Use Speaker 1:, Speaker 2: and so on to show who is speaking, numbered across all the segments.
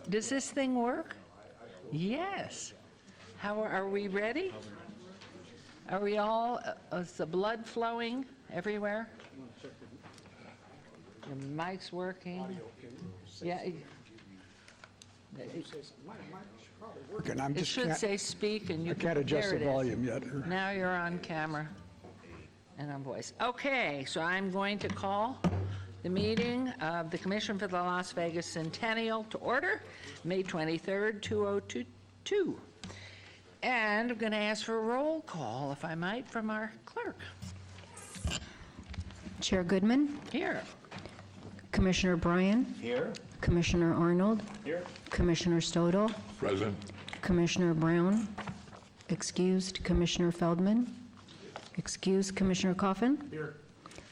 Speaker 1: Does this thing work? Yes. How are we ready? Are we all, is the blood flowing everywhere? The mic's working? Yeah. It should say speak and you can,
Speaker 2: can't adjust
Speaker 1: there
Speaker 2: the
Speaker 1: it is.
Speaker 2: volume yet.
Speaker 1: Now you're on camera and on voice. Okay, so I'm going to call the meeting of the Commission for the Las Vegas Centennial to order, May 23rd, 2022. And I'm going to ask for a roll call, if I might, from our clerk.
Speaker 3: Chair Goodman,
Speaker 1: Here.
Speaker 3: Commissioner Bryan,
Speaker 4: Here.
Speaker 3: Commissioner Arnold,
Speaker 4: Here.
Speaker 3: Commissioner Stodel,
Speaker 4: Present.
Speaker 3: Commissioner Brown, excused Commissioner Feldman, excused Commissioner Coffin,
Speaker 2: Here,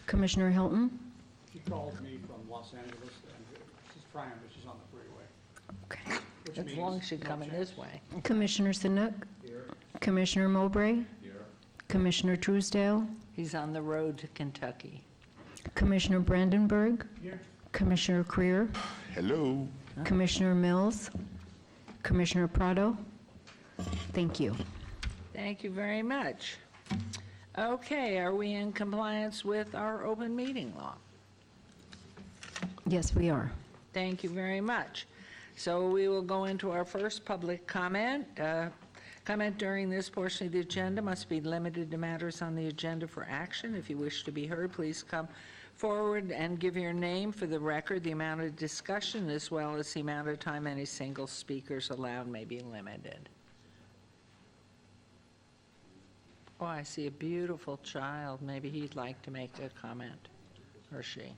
Speaker 3: Commissioner Hilton.
Speaker 2: she called me from Los Angeles, and she's trying, but she's on the freeway.
Speaker 3: Okay.
Speaker 2: Which
Speaker 1: As
Speaker 2: means
Speaker 1: long as she's
Speaker 2: no
Speaker 1: coming
Speaker 2: chance.
Speaker 1: this way.
Speaker 3: Commissioner Sinuk, Commissioner Mowbray, Commissioner Truesdale,
Speaker 1: He's on the road to Kentucky.
Speaker 3: Commissioner Brandenburg, Commissioner Creer,
Speaker 4: Hello.
Speaker 3: Commissioner Mills, Commissioner Prado. Thank you.
Speaker 1: Thank you very much. Okay, are we in compliance with our open meeting law?
Speaker 3: Yes, we are.
Speaker 1: Thank you very much. So we will go into our first public comment. Comment during this portion of the agenda must be limited to matters on the agenda for action. If you wish to be heard, please come forward and give your name for the record. The amount of discussion as well as the amount of time any single speakers allowed may be limited. Oh, I see a beautiful child. Maybe he'd like to make a comment, or she.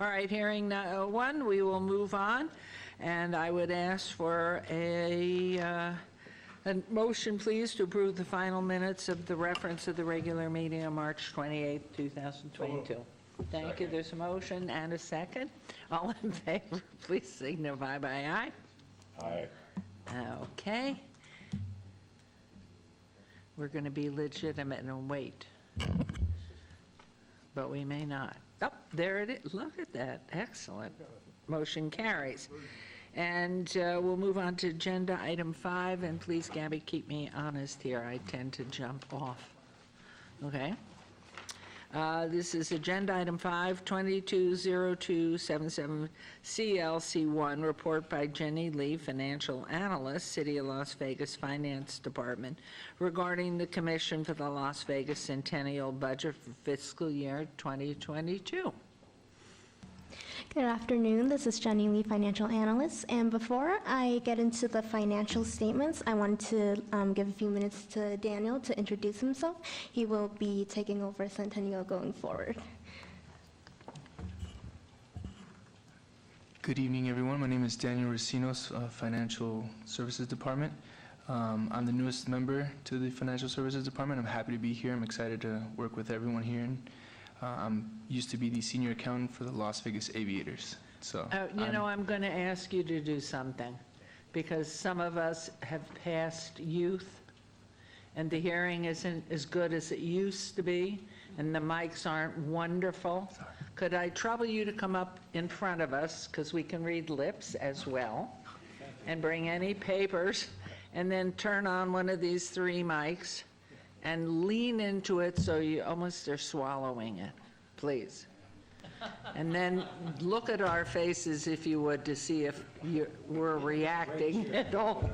Speaker 1: All right, hearing one, we will move on. And I would ask for a motion, please, to approve the final minutes of the reference of the regular meeting on March 28th, 2022. Thank you. There's a motion and a second. All in favor, please signify by aye.
Speaker 4: Aye.
Speaker 1: Okay. We're going to be legitimate and wait. But we may not. Oh, there it is. Look at that. Excellent. Motion carries. And we'll move on to agenda item 5. And please, Gabby, keep me honest here. I tend to jump off. Okay? This is agenda item 5, 220277 CLC1, report by Jenny Lee, financial analyst, City of Las Vegas Finance Department, regarding the Commission for the Las Vegas Centennial budget for fiscal year 2022.
Speaker 5: Good afternoon, this is Jenny Lee, financial analyst, and before I get into the financial statements, I want to give a few minutes to Daniel to introduce himself. He will be taking over Centennial going forward.
Speaker 6: Good evening, everyone. My name is Daniel Racinos, Financial Services Department. I'm the newest member to the Financial Services Department. I'm happy to be here. I'm excited to work with everyone here. I'm used to be the senior accountant for the Las Vegas Aviators. So,
Speaker 1: I'm going to ask you to do something, because some of us have passed youth, and the hearing isn't as good as it used to be, and the mics aren't wonderful. Could I trouble you to come up in front of us, because we can read lips as well, and bring any papers, and then turn on one of these 3 mics, and lean into it so you almost are swallowing it, please. And then look at our faces, if you would, to see if we're reacting at all.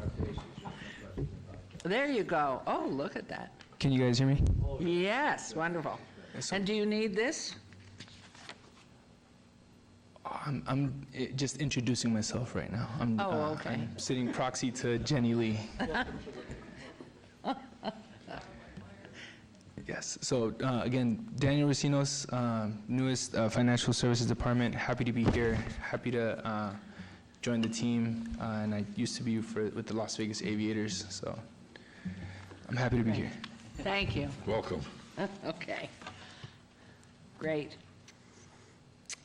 Speaker 1: There you go. Oh, look at that.
Speaker 6: can you guys hear me?
Speaker 1: Yes, wonderful. And do you need this?
Speaker 6: I'm just introducing myself right now.
Speaker 1: Okay.
Speaker 6: I'm sitting proxy to Jenny Lee. Yes. So again, Daniel Racinos, newest Financial Services Department. Happy to be here. Happy to join the team. And I used to be with the Las Vegas Aviators. So I'm happy to be here.
Speaker 1: Thank you.
Speaker 4: Welcome.
Speaker 1: Okay. Great.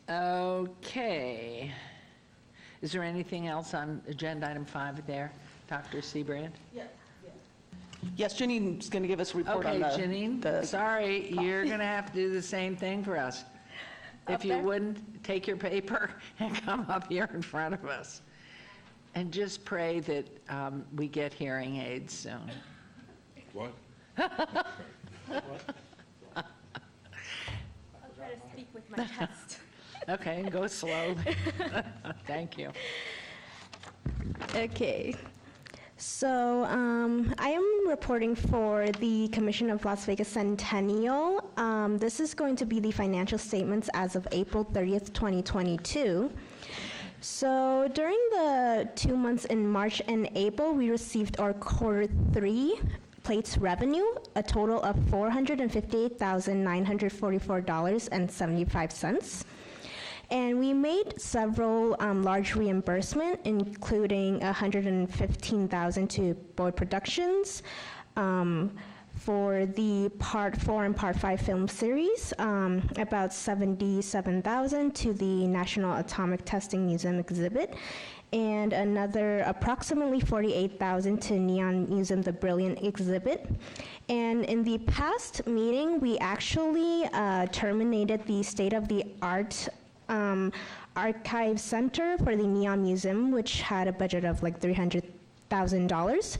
Speaker 1: Okay. Is there anything else on agenda item 5 there, Dr. Seabrand?
Speaker 7: Yes, Janine's going to give us a report
Speaker 1: Okay,
Speaker 7: on
Speaker 1: Janine, sorry, you're going to have to do the same thing for us. If you
Speaker 5: there?
Speaker 1: wouldn't, take your paper and come up here in front of us. And just pray that we get hearing aids soon.
Speaker 4: What?
Speaker 5: I'll try to speak with my chest.
Speaker 1: Okay, go slowly. Thank you.
Speaker 5: Okay. So I am reporting for the Commission of Las Vegas Centennial. This is going to be the financial statements as of April 30th, 2022. So during the 2 months in March and April, we received our quarter 3 plates revenue, a total of $458,944.75. And we made several large reimbursement, including $115,000 to Boyd Productions for the Part 4 and Part 5 film series, about $77,000 to the National Atomic Testing Museum exhibit, and another approximately $48,000 to Neon Museum The Brilliant exhibit. And in the past meeting, we actually terminated the state-of-the-art archive center for the Neon Museum, which had a budget of like $300,000.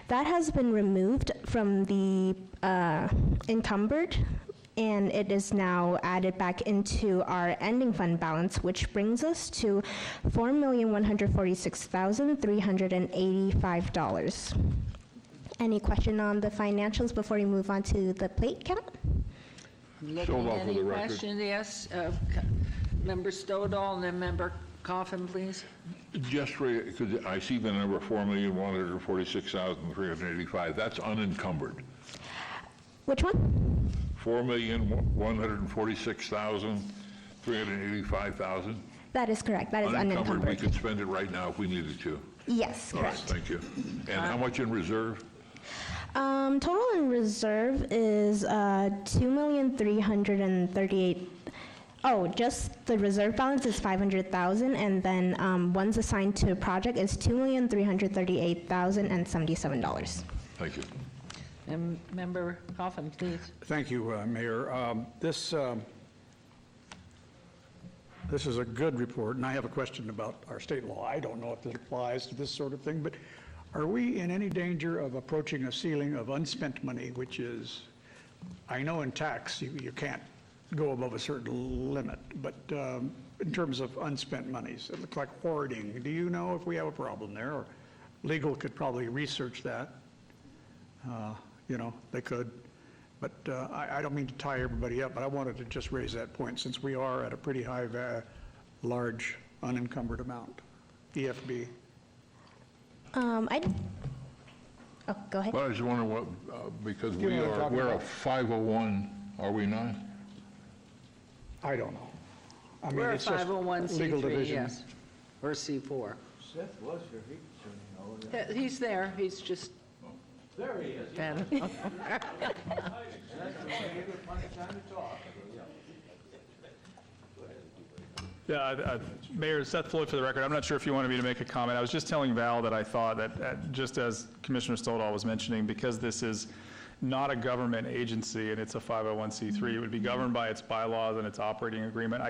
Speaker 5: That has been removed from the encumbered, and it is now added back into our ending fund balance, which brings us to $4,146,385. Any question on the financials before we move on to the plate count?
Speaker 1: Looking
Speaker 4: off
Speaker 1: at
Speaker 4: for the
Speaker 1: any
Speaker 4: record.
Speaker 1: questions? Yes. Member Stodahl and then Member Coffin, please.
Speaker 4: Just because I see the number 4,146,385, that's unencumbered.
Speaker 5: Which one?
Speaker 4: 4,146,385,000.
Speaker 5: That is correct. That is
Speaker 4: We
Speaker 5: unencumbered.
Speaker 4: could spend it right now if we needed to.
Speaker 5: Yes,
Speaker 4: All right,
Speaker 5: correct.
Speaker 4: thank you. And how much in reserve?
Speaker 5: Total in reserve is $2,338,000. Oh, just the reserve balance is $500,000, and then ones assigned to a project is $2,338,077.
Speaker 4: Thank you.
Speaker 1: And Member Coffin, please.
Speaker 2: Thank you, Mayor. This is a good report, and I have a question about our state law. I don't know if this applies to this sort of thing, but are we in any danger of approaching a ceiling of unspent money, which is, I know in tax you can't go above a certain limit, but in terms of unspent monies, it looks like hoarding. Do you know if we have a problem there? Or legal could probably research that. They could. But I don't mean to tie everybody up, but I wanted to just raise that point since we are at a pretty high, large unencumbered amount, EFB.
Speaker 5: Oh, go ahead.
Speaker 4: Well, I just wonder what, because
Speaker 2: You know what I'm talking
Speaker 4: we're a
Speaker 2: about.
Speaker 4: 501, are we not?
Speaker 2: I don't know. I mean,
Speaker 1: We're a
Speaker 2: it's just legal
Speaker 1: 501c3,
Speaker 2: division.
Speaker 1: yes, or C4.
Speaker 8: Seth was here, he certainly knows.
Speaker 1: Yeah, he's there, he's just.
Speaker 8: There he is.
Speaker 1: been-
Speaker 8: That's when we gave him plenty of time to talk.
Speaker 9: Yeah, Mayor, Seth Floyd for the record. I'm not sure if you wanted me to make a comment. I was just telling Val that I thought that, just as Commissioner Stodahl was mentioning, because this is not a government agency and it's a 501c3, it would be governed by its bylaws and its operating agreement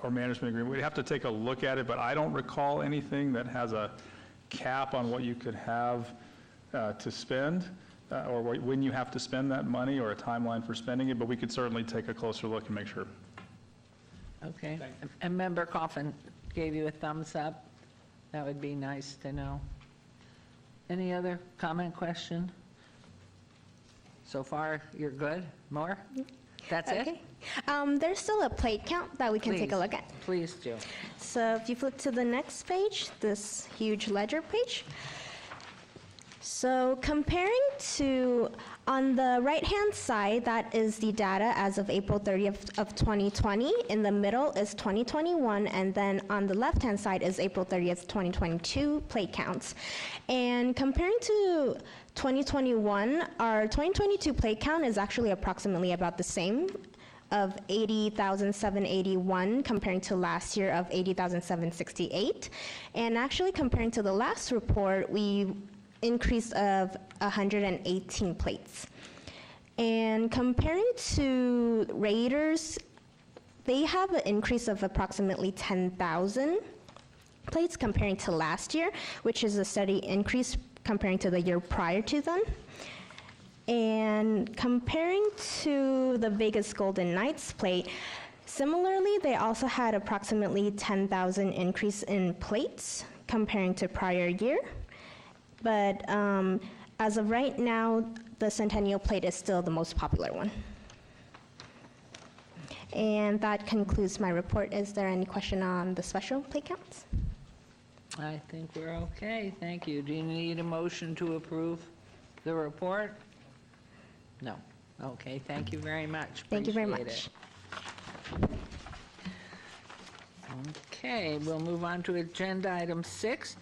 Speaker 9: or management agreement. We'd have to take a look at it, but I don't recall anything that has a cap on what you could have to spend, or when you have to spend that money, or a timeline for spending it, but we could certainly take a closer look and make sure.
Speaker 1: Okay. And Member Coffin gave you a thumbs up. That would be nice to know. Any other comment, question? So far, you're good? More? That's it?
Speaker 5: Okay. There's still a plate count that we can take a
Speaker 1: Please.
Speaker 5: look at.
Speaker 1: Please do.
Speaker 5: So if you flip to the next page, this huge ledger page. So comparing to, on the right-hand side, that is the data as of April 30th of 2020. In the middle is 2021, and then on the left-hand side is April 30th, 2022 plate counts. And comparing to 2021, our 2022 plate count is actually approximately about the same, of 80,781 comparing to last year of 80,768. And actually comparing to the last report, we increase of 118 plates. And comparing to Raiders, they have an increase of approximately 10,000 plates comparing to last year, which is a steady increase comparing to the year prior to then. And comparing to the Vegas Golden Knights plate, similarly, they also had approximately 10,000 increase in plates comparing to prior year. But as of right now, the Centennial plate is still the most popular one. And that concludes my report. Is there any question on the special plate counts?
Speaker 1: I think we're okay, thank you. Do you need a motion to approve the report? No. Okay, thank you very much.
Speaker 5: Thank you very
Speaker 1: Appreciate
Speaker 5: much.
Speaker 1: it. Okay, we'll move on to agenda item 6,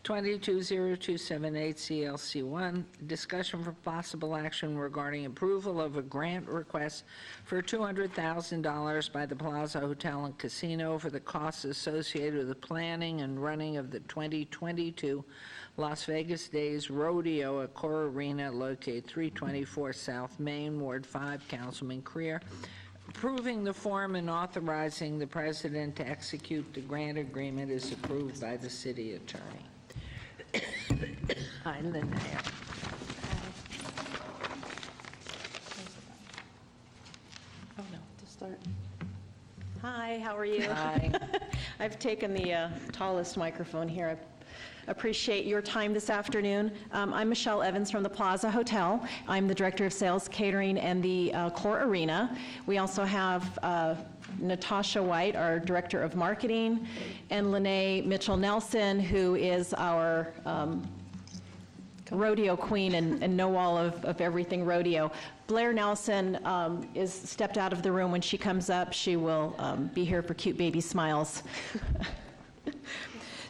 Speaker 1: 220278 CLC1, discussion for possible action regarding approval of a grant request for $200,000 by the Plaza Hotel and Casino for the costs associated with the planning and running of the 2022 Las Vegas Days Rodeo at Core Arena located 324 South Main, Ward 5, Councilman Creer, approving the form and authorizing the president to execute the grant agreement is approved by the city attorney. Hi, Linnea.
Speaker 10: Oh, no, to start. Hi, how are you?
Speaker 1: Hi.
Speaker 10: I've taken the tallest microphone here. I appreciate your time this afternoon. I'm Michelle Evans from the Plaza Hotel. I'm the Director of Sales, Catering, and the Core Arena. We also have Natasha White, our Director of Marketing, and Lene Mitchell-Nelson, who is our rodeo queen and know all of everything rodeo. Blair Nelson is stepped out of the room. When she comes up, she will be here for cute baby smiles.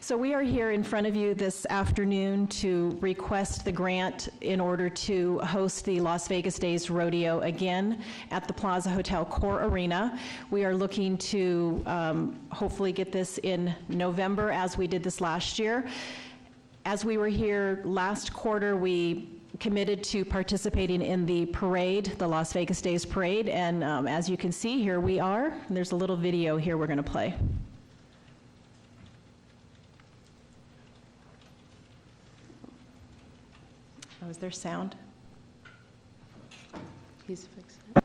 Speaker 10: So we are here in front of you this afternoon to request the grant in order to host the Las Vegas Days Rodeo again at the Plaza Hotel Core Arena. We are looking to hopefully get this in November as we did this last year. As we were here last quarter, we committed to participating in the parade, the Las Vegas Days Parade, and as you can see, here we are. And there's a little video here we're going to play. Oh, is there sound? He's fixing it.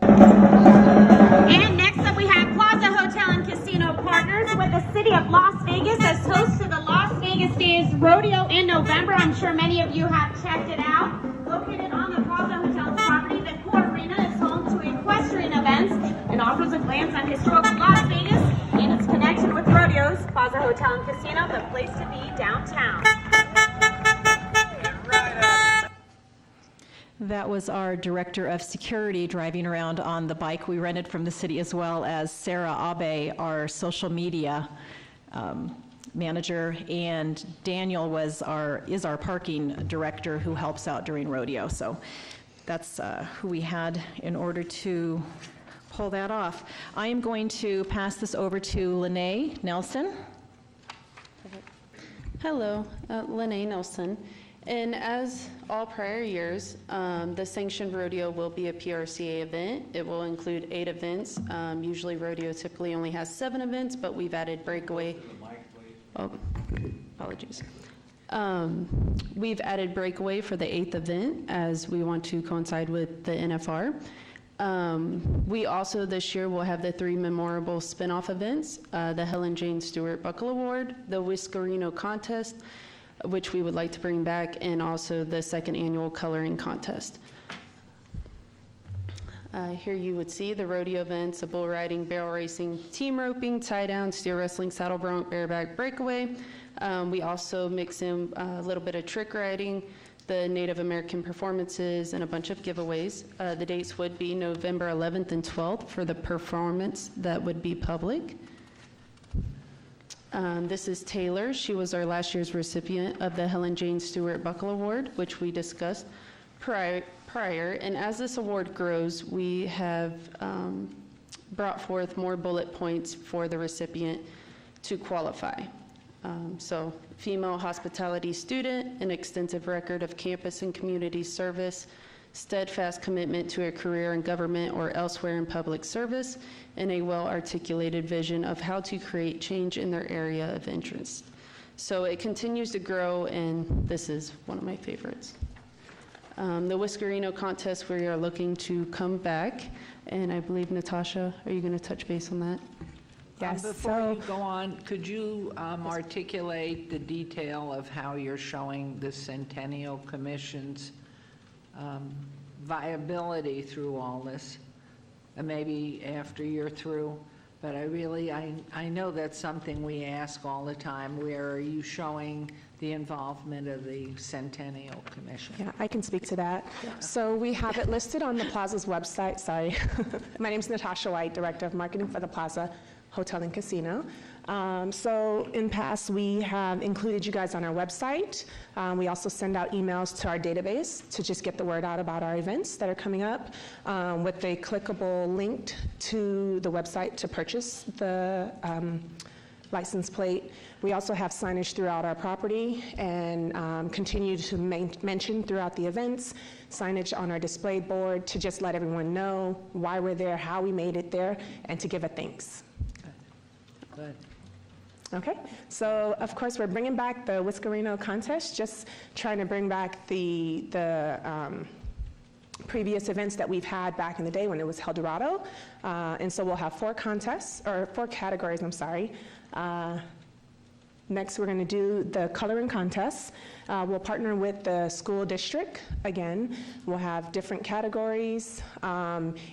Speaker 11: And next up we have Plaza Hotel and Casino partners with the City of Las Vegas as host to the Las Vegas Days Rodeo in November. I'm sure many of you have checked it out. Located on the Plaza Hotel's property, the Core Arena is home to equestrian events and offers a glance on historical Las Vegas and its connection with rodeos. Plaza Hotel and Casino, the place to be downtown.
Speaker 10: That was our Director of Security driving around on the bike we rented from the city, as well as Sarah Abe, our social media manager, and Daniel is our parking director who helps out during rodeo. So that's who we had in order to pull that off. I am going to pass this over to Lene Nelson.
Speaker 12: Hello, Lene Nelson. And as all prior years, the sanctioned rodeo will be a PRCA event. It will include 8 events. Usually rodeo typically only has 7 events, but we've added breakaway. Oh, apologies. We've added breakaway for the 8th event as we want to coincide with the NFR. We also this year will have the 3 memorable spin-off events, the Helen Jane Stewart Buckle Award, the Whiskerino Contest, which we would like to bring back, and also the 2nd annual coloring contest. Here you would see the rodeo events, a bull riding, barrel racing, team roping, tie down, steer wrestling, saddle bronc, bareback, breakaway. We also mix in a little bit of trick riding, the Native American performances, and a bunch of giveaways. The dates would be November 11th and 12th for the performance that would be public. This is Taylor. She was our last year's recipient of the Helen Jane Stewart Buckle Award, which we discussed prior. And as this award grows, we have brought forth more bullet points for the recipient to qualify. So female hospitality student, an extensive record of campus and community service, steadfast commitment to a career in government or elsewhere in public service, and a well-articulated vision of how to create change in their area of interest. So it continues to grow, and this is one of my favorites. The Whiskerino contest, we are looking to come back, and I believe, Natasha, are you going to touch base on that?
Speaker 1: Yes. Before you go on, could you articulate the detail of how you're showing the Centennial Commission's viability through all this? And maybe after you're through, but I know that's something we ask all the time. Where are you showing the involvement of the Centennial Commission?
Speaker 13: Yeah, I can speak to that. So we have it listed on the Plaza's website. Sorry. My name is Natasha White, Director of Marketing for the Plaza Hotel and Casino. So in past, we have included you guys on our website. We also send out emails to our database to just get the word out about our events that are coming up with a clickable link to the website to purchase the license plate. We also have signage throughout our property and continue to mention throughout the events, signage on our display board to just let everyone know why we're there, how we made it there, and to give a thanks.
Speaker 1: Good.
Speaker 13: Okay, so of course we're bringing back the Whiskerino contest, just trying to bring back the previous events that we've had back in the day when it was Eldorado. And so we'll have 4 contests, or 4 categories, I'm sorry. Next, we're going to do the coloring contest. We'll partner with the school district. Again, we'll have different categories.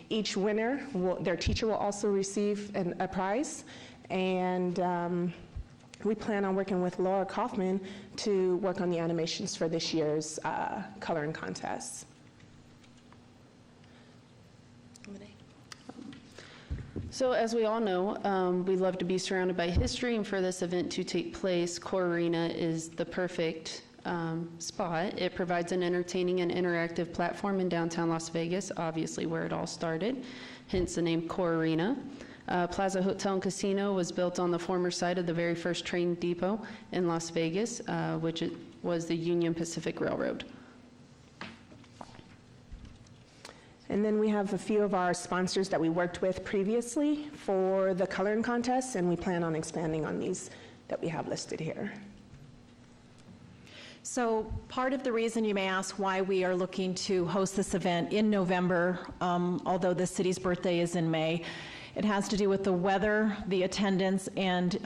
Speaker 13: Each winner, their teacher will also receive a prize. And we plan on working with Laura Kaufman to work on the animations for this year's coloring contest.
Speaker 12: So as we all know, we love to be surrounded by history, and for this event to take place, Core Arena is the perfect spot. It provides an entertaining and interactive platform in downtown Las Vegas, obviously where it all started, hence the name Core Arena. Plaza Hotel and Casino was built on the former site of the very first train depot in Las Vegas, which was the Union Pacific Railroad.
Speaker 13: And then we have a few of our sponsors that we worked with previously for the coloring contest, and we plan on expanding on these that we have listed here.
Speaker 10: So part of the reason you may ask why we are looking to host this event in November, although the city's birthday is in May, it has to do with the weather, the attendance, and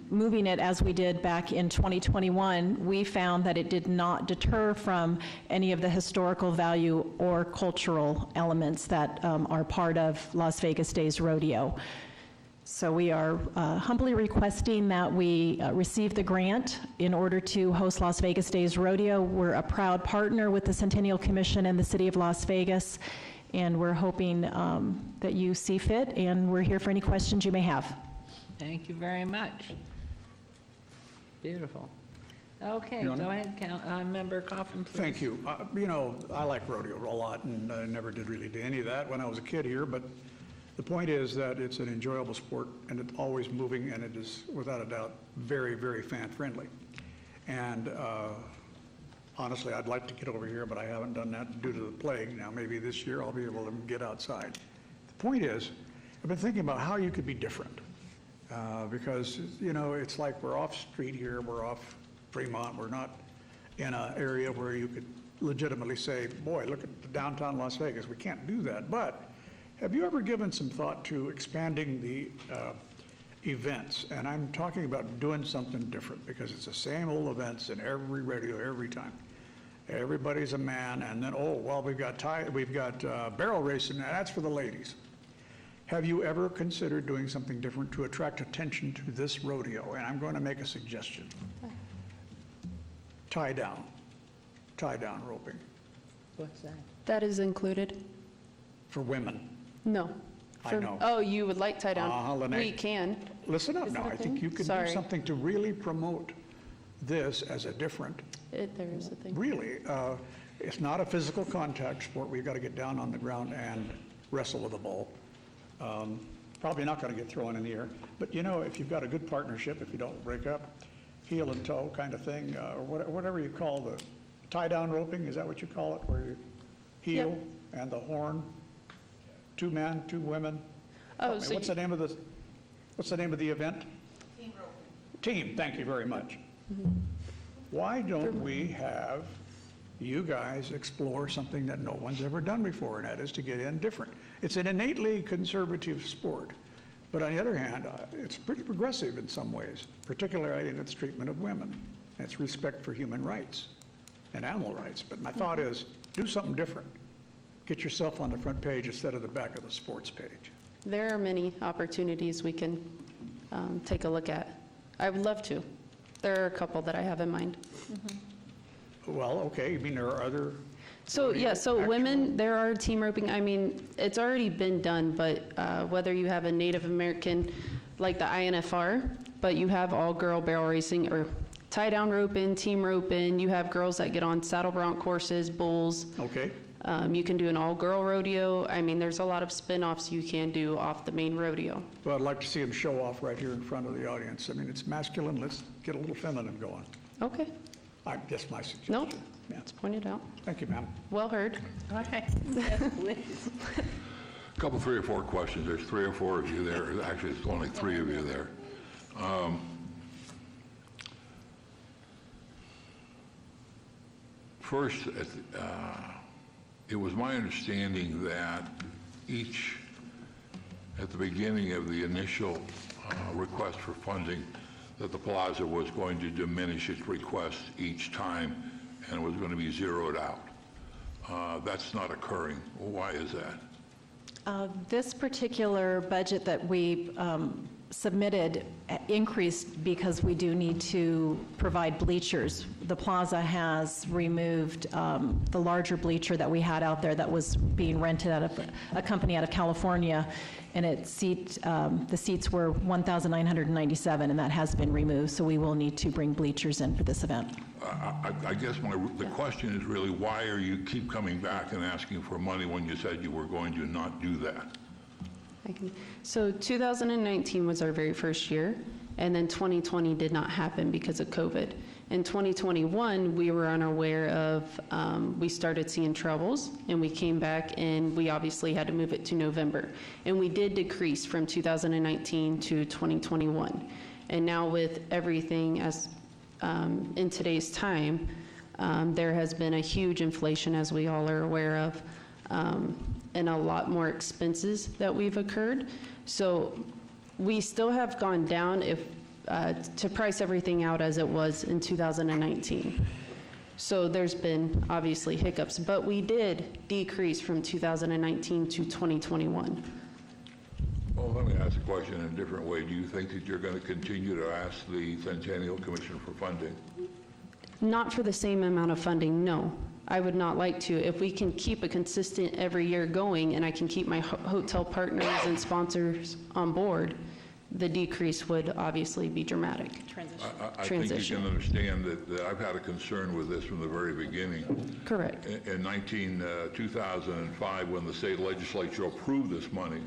Speaker 10: moving it as we did back in 2021, we found that it did not deter from any of the historical value or cultural elements that are part of Las Vegas Days Rodeo. So we are humbly requesting that we receive the grant in order to host Las Vegas Days Rodeo. We're a proud partner with the Centennial Commission and the City of Las Vegas, and we're hoping that you see fit, and we're here for any questions you may have.
Speaker 1: Thank you very much. Beautiful. Okay,
Speaker 2: Your Honor?
Speaker 1: go ahead, Member Coffin, please.
Speaker 2: Thank you. You know, I like rodeo a lot, and I never did really do any of that when I was a kid here, but the point is that it's an enjoyable sport, and it's always moving, and it is, without a doubt, very, very fan-friendly. And honestly, I'd like to get over here, but I haven't done that due to the plague. Now, maybe this year I'll be able to get outside. The point is, I've been thinking about how you could be different, because, you know, it's like we're off street here, we're off Fremont, we're not in an area where you could legitimately say, boy, look at the downtown Las Vegas. We can't do that. But have you ever given some thought to expanding the events? And I'm talking about doing something different, because it's the same old events in every radio every time. Everybody's a man, and then, oh, well, we've got barrel racing, and that's for the ladies. Have you ever considered doing something different to attract attention to this rodeo? And I'm going to make a suggestion. Tie down roping
Speaker 1: What's that?
Speaker 12: That is included?
Speaker 2: for women.
Speaker 12: No.
Speaker 2: I know.
Speaker 12: Oh, you would like tie down?
Speaker 2: Lene.
Speaker 12: We can.
Speaker 2: Listen up
Speaker 12: Is
Speaker 2: now.
Speaker 12: that a
Speaker 2: I think
Speaker 12: thing?
Speaker 2: you can do
Speaker 12: Sorry.
Speaker 2: something to really promote this as a different,
Speaker 12: There is a thing.
Speaker 2: really, it's not a physical contact sport. We've got to get down on the ground and wrestle with the ball. Probably not going to get thrown in the air. But, you know, if you've got a good partnership, if you don't break up, heel and toe kind of thing, or whatever you call the tie-down roping, is that what you call it? Where you heel and the horn, 2 men, 2 women?
Speaker 12: Oh,
Speaker 2: What's the name of the event? Team roping. Team, thank you very much. Why don't we have you guys explore something that no one's ever done before, and that is to get in different? It's an innately conservative sport, but on the other hand, it's pretty progressive in some ways, particularly in its treatment of women, and its respect for human rights and animal rights. But my thought is, do something different. Get yourself on the front page instead of the back of the sports page.
Speaker 12: There are many opportunities we can take a look at. I would love to. There are a couple that I have in mind.
Speaker 2: Well, okay, you mean there are other...
Speaker 12: So, yeah, so women, there are team roping. I mean, it's already been done, but whether you have a Native American, like the INFR, but you have all-girl barrel racing, or tie-down roping, team roping, you have girls that get on saddle bronc courses, bulls.
Speaker 2: Okay.
Speaker 12: You can do an all-girl rodeo. I mean, there's a lot of spin-offs you can do off the main rodeo.
Speaker 2: Well, I'd like to see them show off right here in front of the audience. I mean, it's masculine, let's get a little feminine going.
Speaker 12: Okay.
Speaker 2: I guess my suggestion.
Speaker 12: Nope.
Speaker 2: Yeah.
Speaker 12: It's pointed out.
Speaker 2: Thank you, ma'am.
Speaker 12: Well heard.
Speaker 1: Okay. Yes, please.
Speaker 4: A couple, 3 or 4 questions. There's 3 or 4 of you there. Actually, it's only 3 of you there. First, it was my understanding that at the beginning of the initial request for funding, that the Plaza was going to diminish its request each time and was going to be zeroed out. That's not occurring. Why is that?
Speaker 10: This particular budget that we submitted increased because we do need to provide bleachers. The Plaza has removed the larger bleacher that we had out there that was being rented out of a company out of California, and the seats were 1,997, and that has been removed, so we will need to bring bleachers in for this event.
Speaker 4: I guess the question is really, why are you keep coming back and asking for money when you said you were going to not do that?
Speaker 12: So 2019 was our very first year, and then 2020 did not happen because of COVID. In 2021, we were unaware of, we started seeing troubles, and we came back, and we obviously had to move it to November. And we did decrease from 2019 to 2021. And now with everything as in today's time, there has been a huge inflation, as we all are aware of, and a lot more expenses that we've occurred. So we still have gone down to price everything out as it was in 2019. So there's been obviously hiccups, but we did decrease from 2019 to 2021.
Speaker 4: Well, let me ask the question in a different way. Do you think that you're going to continue to ask the Centennial Commission for funding?
Speaker 12: Not for the same amount of funding, no. I would not like to. If we can keep a consistent every year going, and I can keep my hotel partners and sponsors on board, the decrease would obviously be dramatic.
Speaker 4: I think you can understand that I've had a concern with this from the very beginning.
Speaker 12: Correct.
Speaker 4: In 2005, when the state legislature approved this money,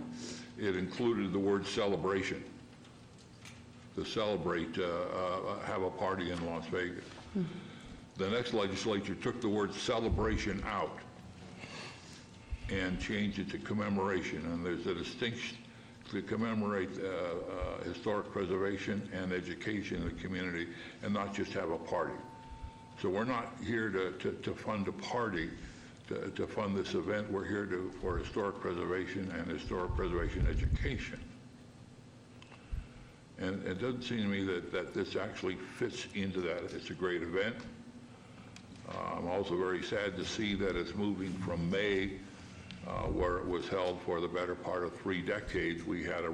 Speaker 4: it included the word celebration, to celebrate, have a party in Las Vegas. Mm-hmm. The next legislature took the word celebration out and changed it to commemoration, and there's a distinction to commemorate historic preservation and education in the community, and not just have a party. So we're not here to fund a party, to fund this event. We're here for historic preservation and historic preservation education. And it doesn't seem to me that this actually fits into that. It's a great event. I'm also very sad to see that it's moving from May, where it was held for the better part of 3 decades. We had a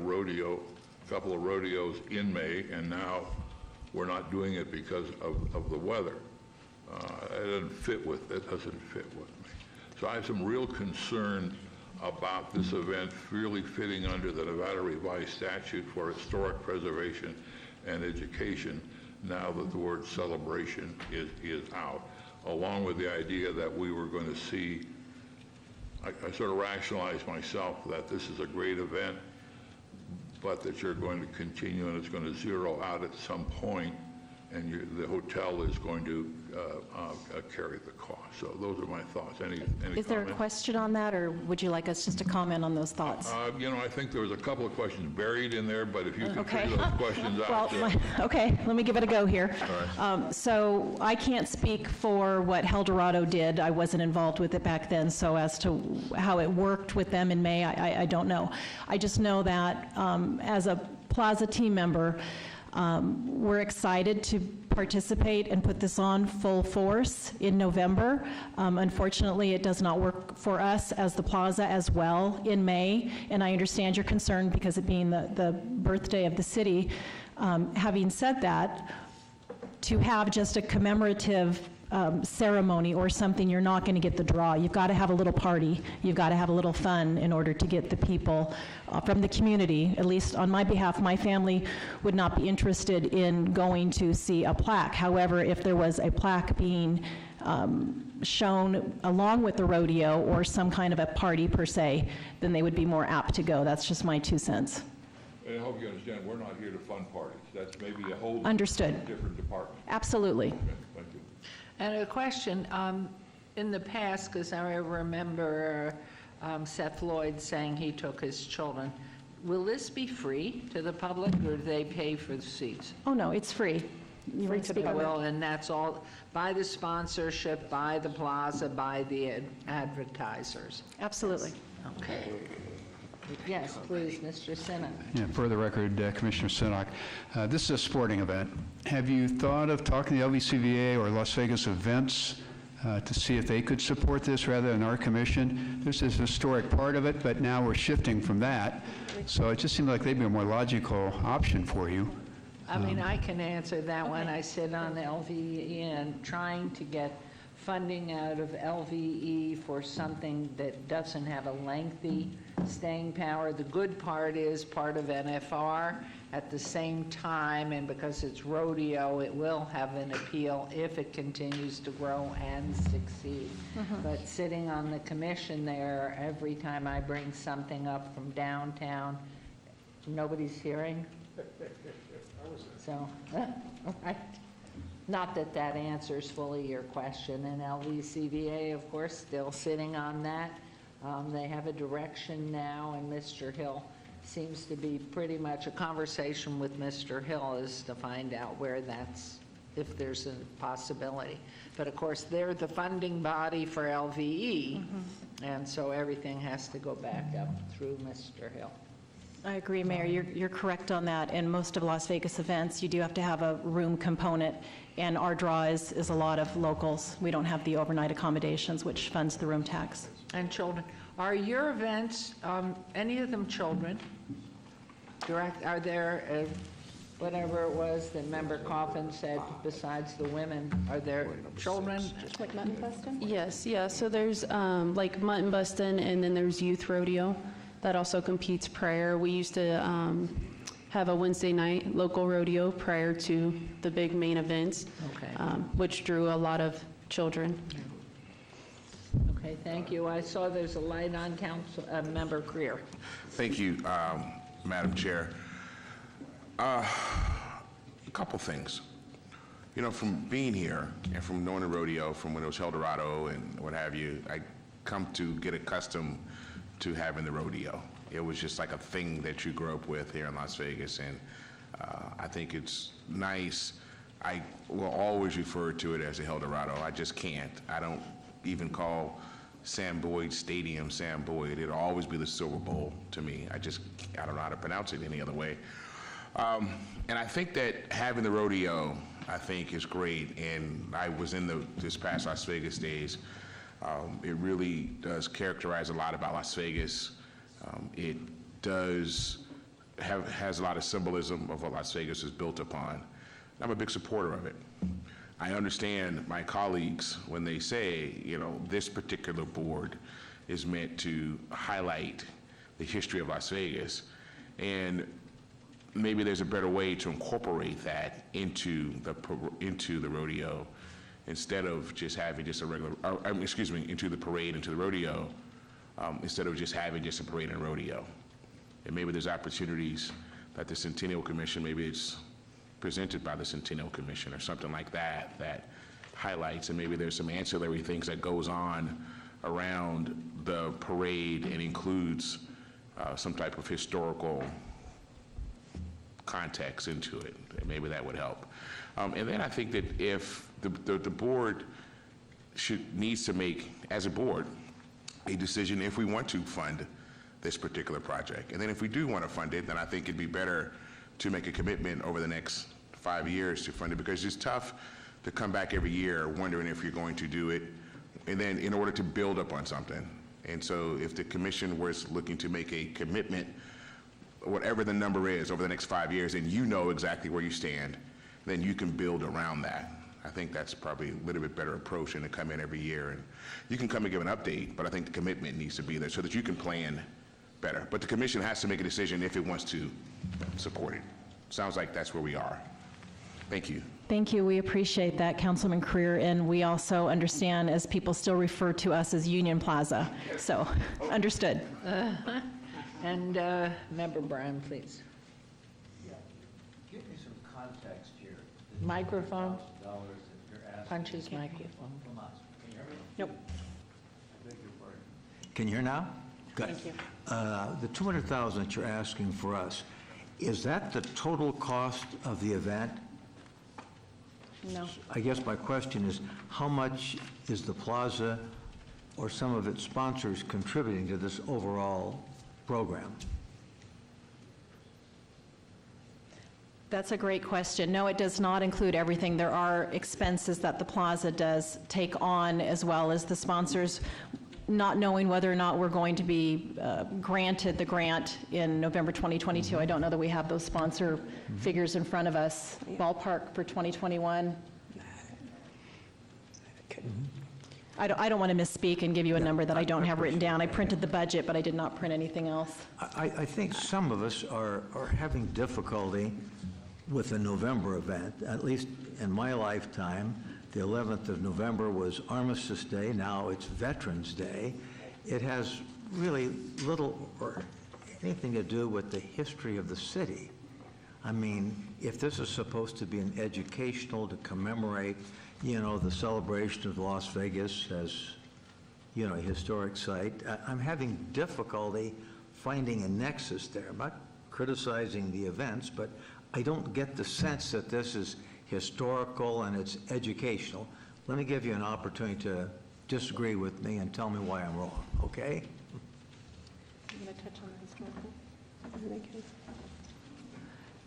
Speaker 4: couple of rodeos in May, and now we're not doing it because of the weather. It doesn't fit with me. So I have some real concern about this event really fitting under the Nevada Revised Statute for historic preservation and education, now that the word celebration is out, along with the idea that we were going to see, I sort of rationalized myself that this is a great event, but that you're going to continue and it's going to zero out at some point and the hotel is going to carry the cost. So those are my thoughts. Any
Speaker 10: Is there a
Speaker 4: comment?
Speaker 10: question on that, or would you like us just to comment on those thoughts?
Speaker 4: I think there was a couple of questions buried in there, but if you can
Speaker 10: Okay.
Speaker 4: figure those questions out.
Speaker 10: Okay, let me give it a go here. So I can't speak for what Eldorado did. I wasn't involved with it back then, so as to how it worked with them in May, I don't know. I just know that as a Plaza team member, we're excited to participate and put this on full force in November. Unfortunately, it does not work for us as the Plaza as well in May, and I understand your concern because it being the birthday of the city. Having said that, to have just a commemorative ceremony or something, you're not going to get the draw. You've got to have a little party. You've got to have a little fun in order to get the people from the community. At least on my behalf, my family would not be interested in going to see a plaque. However, if there was a plaque being shown along with the rodeo or some kind of a party per se, then they would be more apt to go. That's just my 2 cents.
Speaker 4: And I hope you understand, we're not here to fund parties. That's maybe a whole
Speaker 10: Understood.
Speaker 4: different department.
Speaker 10: Absolutely.
Speaker 4: Okay, thank you.
Speaker 1: And a question, in the past, because I remember Seth Lloyd saying he took his children, will this be free to the public, or do they pay for the seats?
Speaker 10: Oh, no, it's free. You want to speak on that?
Speaker 1: Well, and that's all by the sponsorship, by the Plaza, by the advertisers?
Speaker 10: Absolutely.
Speaker 1: Okay. Yes, please, Mr. Sinnock.
Speaker 14: Yeah, for the record, Commissioner Sinnock, this is a sporting event. Have you thought of talking to LVCVA or Las Vegas Events to see if they could support this rather than our commission? This is a historic part of it, but now we're shifting from that. So it just seems like they'd be a more logical option for you.
Speaker 1: I mean, I can answer that one. I sit on LVE and trying to get funding out of LVE for something that doesn't have a lengthy staying power. The good part is part of NFR at the same time, and because it's rodeo, it will have an appeal if it continues to grow and succeed. But sitting on the commission there, every time I bring something up from downtown, nobody's hearing. So, not that that answers fully your question. And LVCVA, of course, still sitting on that. They have a direction now, and Mr. Hill seems to be pretty much a conversation with Mr. Hill is to find out where that's, if there's a possibility. But of course, they're the funding body for LVE, and so everything has to go back up through Mr. Hill.
Speaker 10: I agree, Mayor. You're correct on that. In most of Las Vegas events, you do have to have a room component, and our draw is a lot of locals. We don't have the overnight accommodations, which funds the room tax.
Speaker 1: And children. Are your events, any of them children? Are there, whatever it was that Member Coffin said, besides the women, are there children?
Speaker 12: Like mutton busting? Yes, yeah. So there's like mutton busting, and then there's youth rodeo that also competes prior. We used to have a Wednesday night local rodeo prior to the big main events, which drew a lot of children.
Speaker 1: Okay, thank you. I saw there's a light on Council, Member Creer.
Speaker 15: Thank you, Madam Chair. A couple things. You know, from being here and from knowing the rodeo, from when it was Eldorado and what have you, I come to get accustomed to having the rodeo. It was just like a thing that you grew up with here in Las Vegas, and I think it's nice. I will always refer to it as a Eldorado. I just can't. I don't even call Sam Boyd Stadium Sam Boyd. It'll always be the Silver Bowl to me. I don't know how to pronounce it any other way. And I think that having the rodeo, I think, is great. And I was in this past Las Vegas days. It really does characterize a lot about Las Vegas. It has a lot of symbolism of what Las Vegas is built upon. I'm a big supporter of it. I understand my colleagues when they say, you know, this particular board is meant to highlight the history of Las Vegas, and maybe there's a better way to incorporate that into the rodeo instead of just having just a regular, into the parade, into the rodeo, instead of just having just a parade and rodeo. And maybe there's opportunities that the Centennial Commission, maybe it's presented by the Centennial Commission or something like that, that highlights, and maybe there's some ancillary things that goes on around the parade and includes some type of historical context into it. Maybe that would help. And then I think that if the board needs to make, as a board, a decision if we want to fund this particular project. And then if we do want to fund it, then I think it'd be better to make a commitment over the next 5 years to fund it, because it's tough to come back every year wondering if you're going to do it, and then in order to build up on something. And so if the commission was looking to make a commitment, whatever the number is over the next 5 years, and you know exactly where you stand, then you can build around that. I think that's probably a little bit better approach than to come in every year. And you can come and give an update, but I think the commitment needs to be there so that you can plan better. But the commission has to make a decision if it wants to support it. Sounds like that's where we are. Thank you.
Speaker 10: Thank you. We appreciate that, Councilman Creer, and we also understand as people still refer to us as Union Plaza. So, understood.
Speaker 1: And Member Brown, please.
Speaker 8: Give me some context here.
Speaker 1: Microphone.
Speaker 8: $1,000 that you're asking
Speaker 1: Punch his microphone.
Speaker 8: from us. Can you hear me?
Speaker 10: Nope.
Speaker 8: I beg your pardon. Can you hear now? Good.
Speaker 10: Thank you.
Speaker 8: The $200,000 that you're asking for us, is that the total cost of the event?
Speaker 10: No.
Speaker 8: I guess my question is, how much is the Plaza or some of its sponsors contributing to this overall program?
Speaker 10: That's a great question. No, it does not include everything. There are expenses that the Plaza does take on, as well as the sponsors, not knowing whether or not we're going to be granted the grant in November 2022. I don't know that we have those sponsor figures in front of us. Ballpark for 2021. I don't want to misspeak and give you a number that I don't have written down. I printed the budget, but I did not print anything else.
Speaker 8: I think some of us are having difficulty with the November event, at least in my lifetime. The 11th of November was Armistice Day, now it's Veterans Day. It has really little or anything to do with the history of the city. I mean, if this is supposed to be an educational to commemorate, you know, the celebration of Las Vegas as, you know, a historic site, I'm having difficulty finding a nexus there. I'm not criticizing the events, but I don't get the sense that this is historical and it's educational. Let me give you an opportunity to disagree with me and tell me why I'm wrong, okay?
Speaker 12: I'm going to touch on the historical.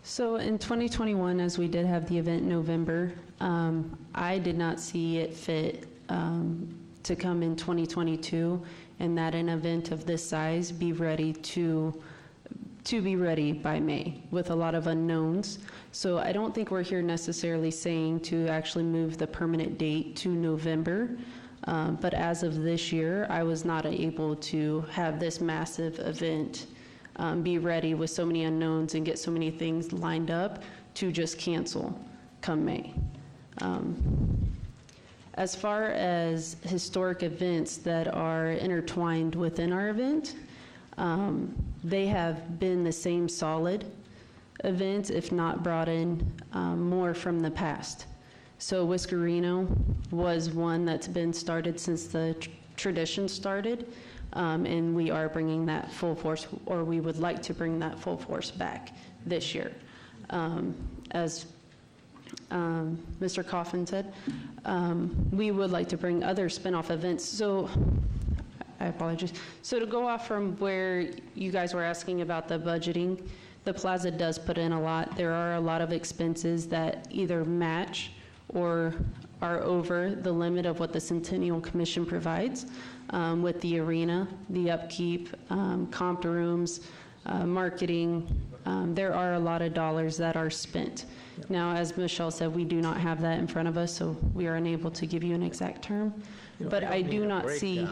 Speaker 12: So in 2021, as we did have the event in November, I did not see it fit to come in 2022, and that an event of this size be ready to be ready by May with a lot of unknowns. So I don't think we're here necessarily saying to actually move the permanent date to November. But as of this year, I was not able to have this massive event be ready with so many unknowns and get so many things lined up to just cancel come May. As far as historic events that are intertwined within our event, they have been the same solid events, if not brought in more from the past. So Whiskerino was one that's been started since the tradition started, and we are bringing that full force, or we would like to bring that full force back this year. As Mr. Coffin said, we would like to bring other spin-off events. So I apologize. So to go off from where you guys were asking about the budgeting, the Plaza does put in a lot. There are a lot of expenses that either match or are over the limit of what the Centennial Commission provides, with the arena, the upkeep, comp rooms, marketing. There are a lot of dollars that are spent. Now, as Michelle said, we do not have that in front of us, so we are unable to give you an exact term. But I do not see...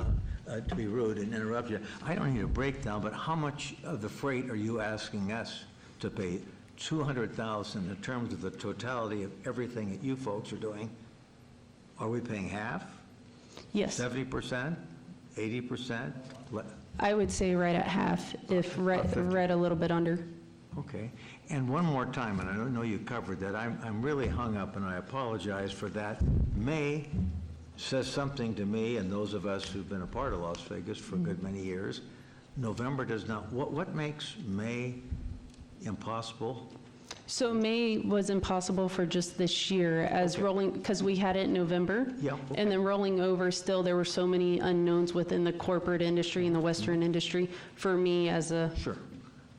Speaker 8: To be rude and interrupt you, I don't need a breakdown, but how much of the freight are you asking us to pay? $200,000 in terms of the totality of everything that you folks are doing. Are we paying half?
Speaker 12: Yes.
Speaker 8: 70%? 80%?
Speaker 12: I would say right at half, if read a little bit under.
Speaker 8: Okay. And one more time, and I don't know you covered that, I'm really hung up, and I apologize for that. May says something to me and those of us who've been a part of Las Vegas for a good many years. November does not. What makes May impossible?
Speaker 12: So May was impossible for just this year as rolling, because we had it in November.
Speaker 8: Yeah. Okay.
Speaker 12: And then rolling over, still, there were so many unknowns within the corporate industry and the Western industry for me as a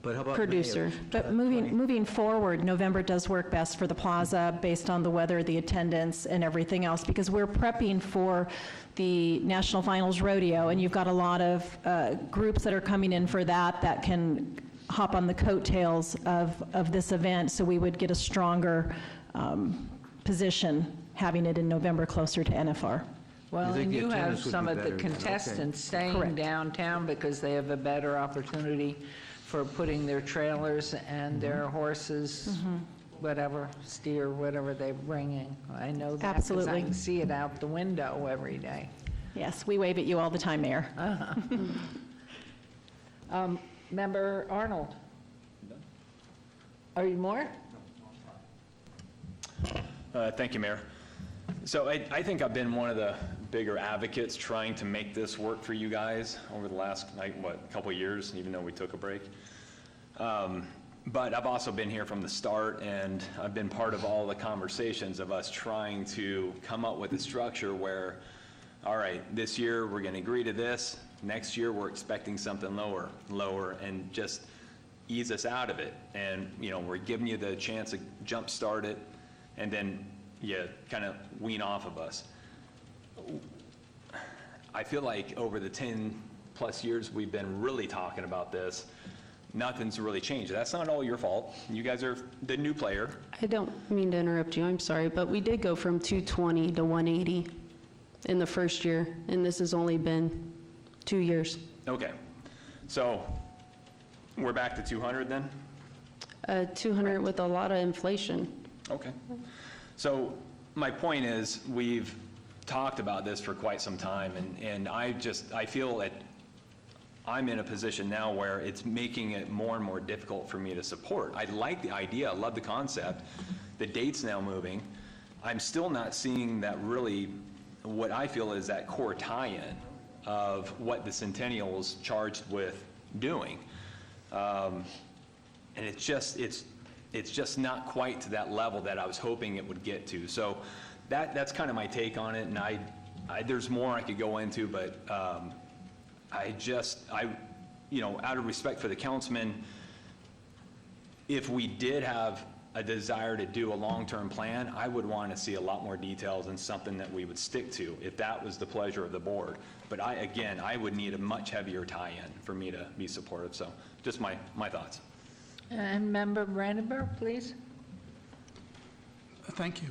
Speaker 8: But how about
Speaker 12: producer.
Speaker 10: But moving forward, November does work best for the Plaza based on the weather, the attendance, and everything else, because we're prepping for the National Finals Rodeo, and you've got a lot of groups that are coming in for that can hop on the coattails of this event, so we would get a stronger position having it in November closer to NFR.
Speaker 1: Well, and you have some of the contestants staying
Speaker 10: Correct.
Speaker 1: downtown because they have a better opportunity for putting their trailers and their horses, whatever, steer, whatever they're bringing. I know that because I
Speaker 10: Absolutely.
Speaker 1: can see it out the window every day.
Speaker 10: Yes, we wave at you all the time, Mayor.
Speaker 1: Member Arnold? Are you more?
Speaker 16: Thank you, Mayor. So I think I've been one of the bigger advocates trying to make this work for you guys over the last, couple of years, even though we took a break. But I've also been here from the start, and I've been part of all the conversations of us trying to come up with a structure where, all right, this year we're going to agree to this, next year we're expecting something lower, and just ease us out of it. And, we're giving you the chance to jumpstart it, and then you kind of wean off of us. I feel like over the 10+ years we've been really talking about this, nothing's really changed. That's not all your fault. You guys are the new player.
Speaker 12: I don't mean to interrupt you, I'm sorry, but we did go from 220 to 180 in the first year, and this has only been 2 years.
Speaker 16: Okay, so we're back to 200 then?
Speaker 12: 200 with a lot of inflation.
Speaker 16: Okay. So my point is, we've talked about this for quite some time, and I feel that I'm in a position now where it's making it more and more difficult for me to support. I like the idea, I love the concept, the date's now moving. I'm still not seeing that really, what I feel is that core tie-in of what the Centennial was charged with doing. And it's just not quite to that level that I was hoping it would get to. So that's kind of my take on it, and I there's more I could go into, but out of respect for the councilman, if we did have a desire to do a long-term plan, I would want to see a lot more details and something that we would stick to, if that was the pleasure of the board. But I would need a much heavier tie-in for me to be supportive, so just my thoughts.
Speaker 1: And Member Brandenburg, please.
Speaker 17: Thank you.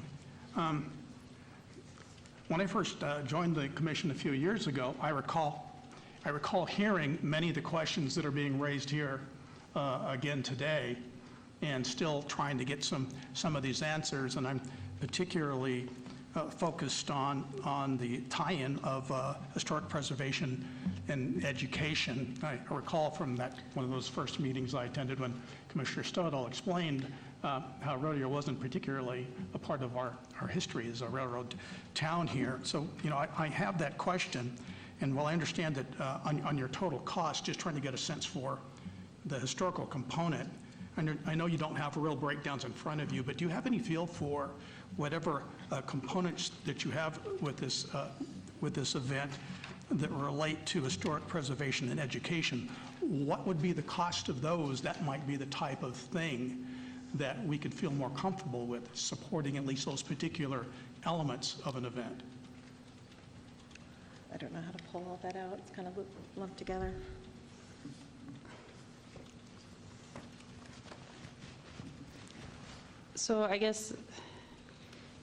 Speaker 17: When I first joined the commission a few years ago, I recall hearing many of the questions that are being raised here again today, and still trying to get some of these answers. And I'm particularly focused on the tie-in of historic preservation and education. I recall from one of those first meetings I attended when Commissioner Stodall explained how rodeo wasn't particularly a part of our history as a railroad town here. So, I have that question, and while I understand that on your total cost, just trying to get a sense for the historical component, I know you don't have real breakdowns in front of you, but do you have any feel for whatever components that you have with this event that relate to historic preservation and education? What would be the cost of those? That might be the type of thing that we could feel more comfortable with supporting at least those particular elements of an event.
Speaker 18: I don't know how to pull all that out. It's kind of lumped together.
Speaker 12: So I guess,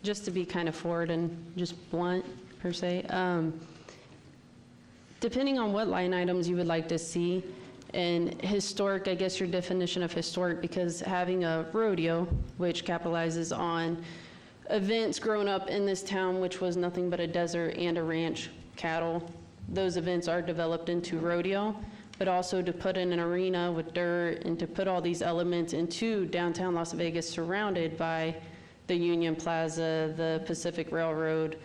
Speaker 12: just to be kind of forward and just blunt, per se, depending on what line items you would like to see, and historic, I guess your definition of historic, because having a rodeo, which capitalizes on events grown up in this town, which was nothing but a desert and a ranch, cattle, those events are developed into rodeo, but also to put in an arena with dirt and to put all these elements into downtown Las Vegas surrounded by the Union Plaza, the Pacific Railroad.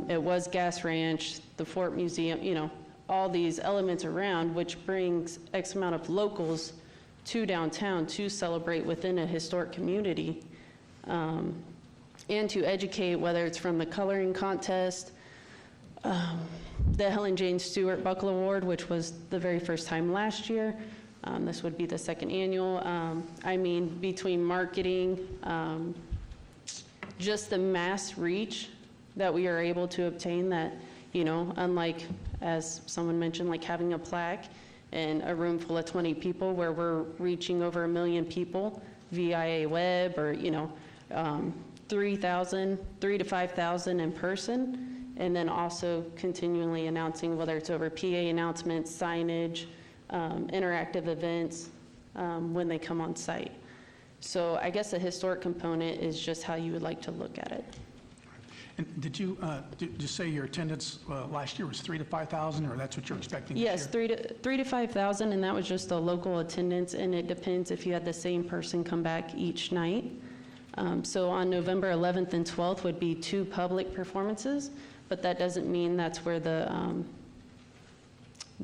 Speaker 12: It was Gas Ranch, the Fort Museum, you know, all these elements around, which brings X amount of locals to downtown to celebrate within a historic community, and to educate, whether it's from the coloring contest, the Helen Jane Stewart Buckle Award, which was the very first time last year. This would be the second annual. I mean, between marketing, just the mass reach that we are able to obtain that, you know, unlike, as someone mentioned, like having a plaque in a room full of 20 people where we're reaching over 1 million people via web or, you know, 3,000 to 5,000 in person, and then also continually announcing, whether it's over PA announcements, signage, interactive events when they come on site. So I guess the historic component is just how you would like to look at it.
Speaker 17: And did you say your attendance last year was 3,000 to 5,000, or that's what you're expecting this year?
Speaker 12: Yes, 3,000 to 5,000, and that was just the local attendance, and it depends if you had the same person come back each night. So on November 11th and 12th would be 2 public performances, but that doesn't mean that's where the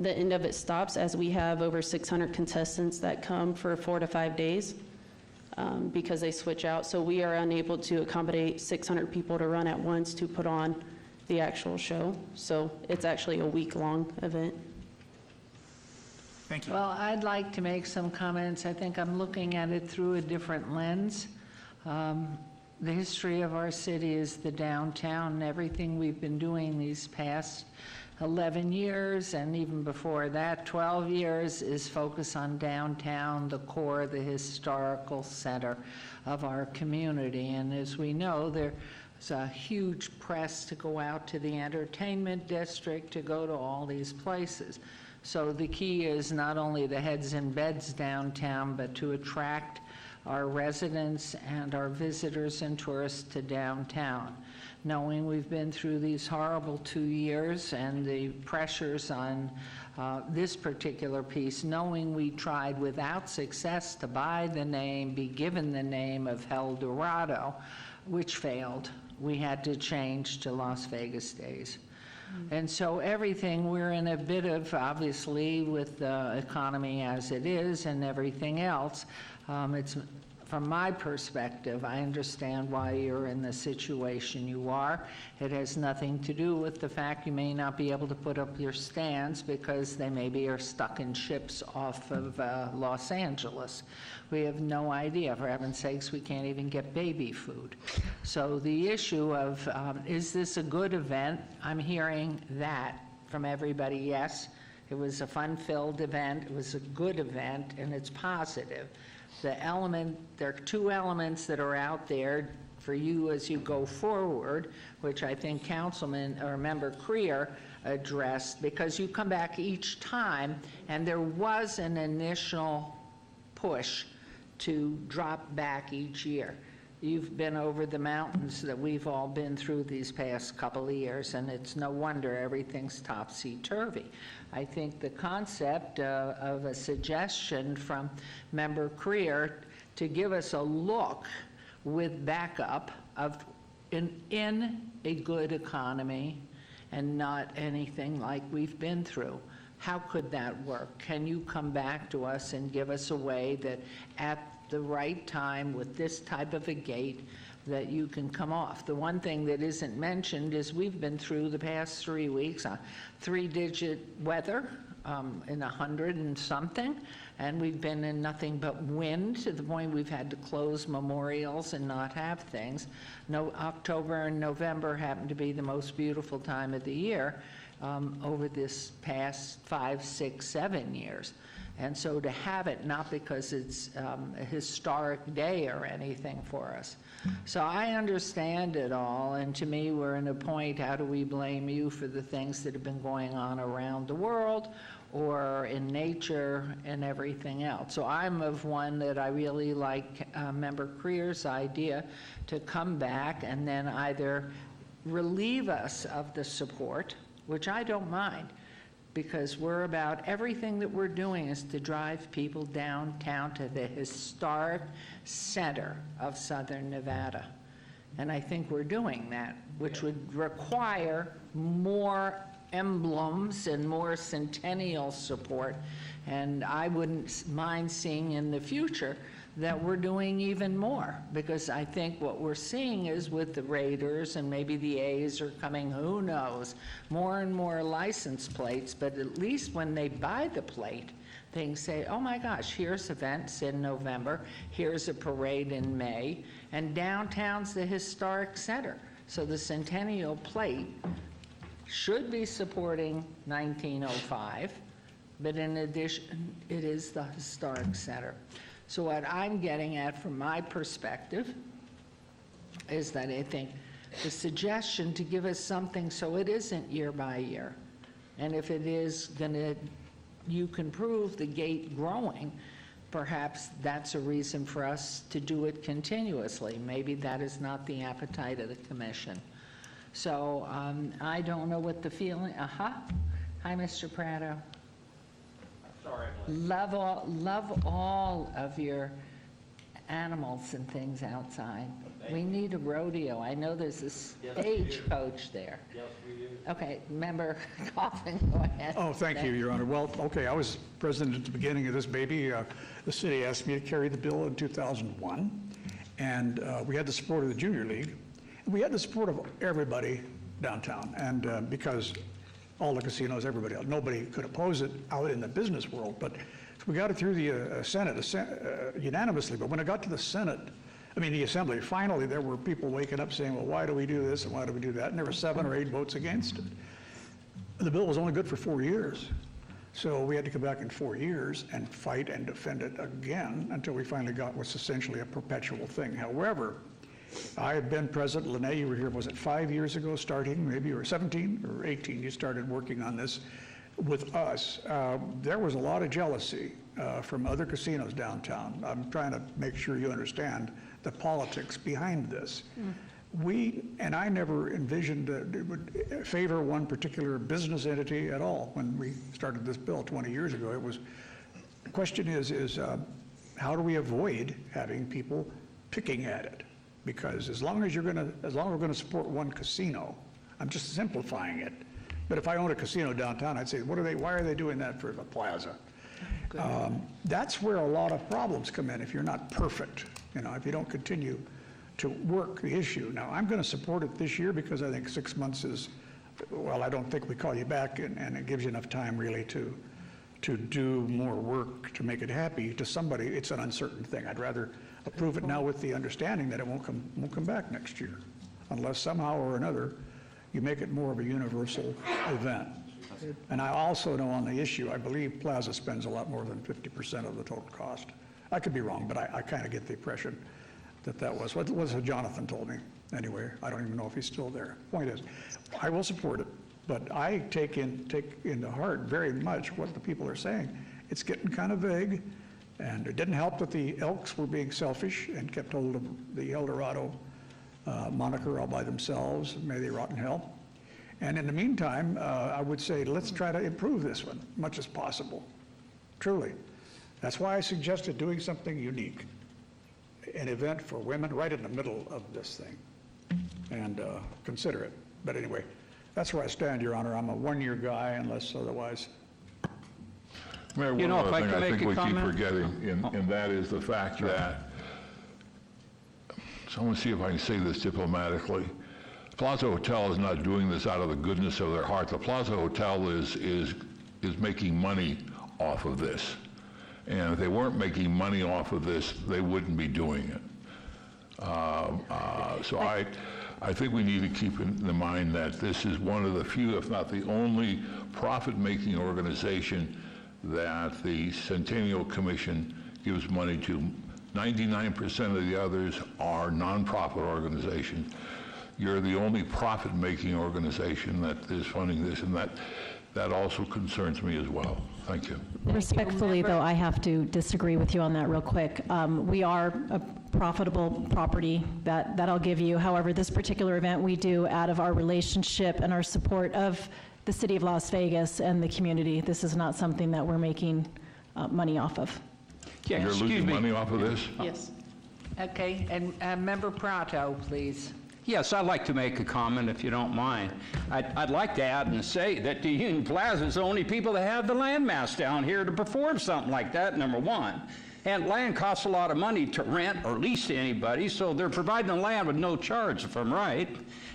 Speaker 12: end of it stops, as we have over 600 contestants that come for 4 to 5 days. Because they switch out. So we are unable to accommodate 600 people to run at once to put on the actual show. So it's actually a week-long event.
Speaker 17: Thank you.
Speaker 1: Well, I'd like to make some comments. I think I'm looking at it through a different lens. The history of our city is the downtown, and everything we've been doing these past 11 years, and even before that, 12 years, is focus on downtown, the core, the historical center of our community. And as we know, there's a huge press to go out to the entertainment district, to go to all these places. So the key is not only the heads and beds downtown, but to attract our residents and our visitors and tourists to downtown. Knowing we've been through these horrible 2 years and the pressures on this particular piece, knowing we tried without success to buy the name, be given the name of El Dorado, which failed, we had to change to Las Vegas Days. And so everything, we're in a bit of, obviously, with the economy as it is and everything else, it's, from my perspective, I understand why you're in the situation you are. It has nothing to do with the fact you may not be able to put up your stands because they maybe are stuck in ships off of Los Angeles. We have no idea. For heaven's sakes, we can't even get baby food. So the issue of, is this a good event? I'm hearing that from everybody, yes. It was a fun-filled event, it was a good event, and it's positive. There are 2 elements that are out there for you as you go forward, which I think Councilman or Member Creer addressed, because you come back each time, and there was an initial push to drop back each year. You've been over the mountains that we've all been through these past couple of years, and it's no wonder everything's topsy-turvy. I think the concept of a suggestion from Member Creer to give us a look with backup of in a good economy and not anything like we've been through. How could that work? Can you come back to us and give us a way that at the right time with this type of a gate that you can come off? The one thing that isn't mentioned is we've been through the past 3 weeks on 3-digit weather in 100 and something, and we've been in nothing but wind to the point we've had to close memorials and not have things. No, October and November happen to be the most beautiful time of the year over this past 5, 6, 7 years. And so to have it, not because it's a historic day or anything for us. So I understand it all, and to me, we're in a point, how do we blame you for the things that have been going on around the world or in nature and everything else? So I'm of one that I really like Member Creer's idea to come back and then either relieve us of the support, which I don't mind, because everything that we're doing is to drive people downtown to the historic center of Southern Nevada. And I think we're doing that, which would require more emblems and more Centennial support. And I wouldn't mind seeing in the future that we're doing even more, because I think what we're seeing is with the Raiders, and maybe the A's are coming, who knows, more and more license plates, but at least when they buy the plate, they can say, oh my gosh, here's events in November, here's a parade in May, and downtown's the historic center. So the Centennial plate should be supporting 1905, but in addition, it is the historic center. So what I'm getting at from my perspective is that I think the suggestion to give us something so it isn't year by year, and if it is you can prove the gate growing, perhaps that's a reason for us to do it continuously. Maybe that is not the appetite of the commission. So I don't know what the feeling, Hi, Mr. Prado.
Speaker 19: Sorry.
Speaker 1: Love all of your animals and things outside. We need a rodeo. I know there's a stagecoach there.
Speaker 19: Yes, we do.
Speaker 1: Okay, member Coffin, go ahead.
Speaker 2: Oh, thank you, Your Honor. Well, okay, I was president at the beginning of this baby. The city asked me to carry the bill in 2001, and we had the support of the Junior League. We had the support of everybody downtown, and because all the casinos, everybody else, nobody could oppose it out in the business world, but we got it through the Senate unanimously. But when it got to the the Assembly, finally there were people waking up saying, well, why do we do this and why do we do that? And there were 7 or 8 votes against it. The bill was only good for 4 years. So we had to come back in 4 years and fight and defend it again until we finally got what's essentially a perpetual thing. However, I have been president. Lene, you were here, was it 5 years ago starting, maybe, or 17 or 18, you started working on this with us. There was a lot of jealousy from other casinos downtown. I'm trying to make sure you understand the politics behind this. I never envisioned that it would favor one particular business entity at all when we started this bill 20 years ago. The question is how do we avoid having people picking at it? Because as long as we're going to support one casino, I'm just simplifying it. But if I owned a casino downtown, I'd say, why are they doing that for the Plaza? That's where a lot of problems come in if you're not perfect, if you don't continue to work the issue. Now, I'm going to support it this year because I think 6 months I don't think we call you back, and it gives you enough time really to do more work to make it happy to somebody. It's an uncertain thing. I'd rather approve it now with the understanding that it won't come back next year, unless somehow or another you make it more of a universal event. And I also know on the issue, I believe Plaza spends a lot more than 50% of the total cost. I could be wrong, but I kind of get the impression that was what Jonathan told me. Anyway, I don't even know if he's still there. Point is, I will support it, but I take into heart very much what the people are saying. It's getting kind of vague, and it didn't help that the Elks were being selfish and kept hold of the El Dorado moniker all by themselves. May they rot in hell. And in the meantime, I would say let's try to improve this one as much as possible. Truly. That's why I suggested doing something unique. An event for women right in the middle of this thing. And consider it. But anyway, that's where I stand, Your Honor. I'm a one-year guy unless otherwise.
Speaker 4: Mayor, one other thing I think we keep forgetting, and that is the fact that, so I want to see if I can say this diplomatically. Plaza Hotel is not doing this out of the goodness of their heart. The Plaza Hotel is making money off of this. And if they weren't making money off of this, they wouldn't be doing it. So I think we need to keep in mind that this is one of the few, if not the only, profit-making organization that the Centennial Commission gives money to. 99% of the others are nonprofit organizations. You're the only profit-making organization that is funding this, and that also concerns me as well. Thank you.
Speaker 10: Respectfully, though, I have to disagree with you on that real quick. We are a profitable property, that I'll give you. However, this particular event we do out of our relationship and our support of the city of Las Vegas and the community. This is not something that we're making money off of.
Speaker 4: You're losing money off of this?
Speaker 1: Yes. Okay, and Member Prato, please.
Speaker 20: Yes, I'd like to make a comment, if you don't mind. I'd like to add and say that the Union Plaza is the only people that have the landmass down here to perform something like that, number one. And land costs a lot of money to rent or lease to anybody, so they're providing the land with no charge, if I'm right.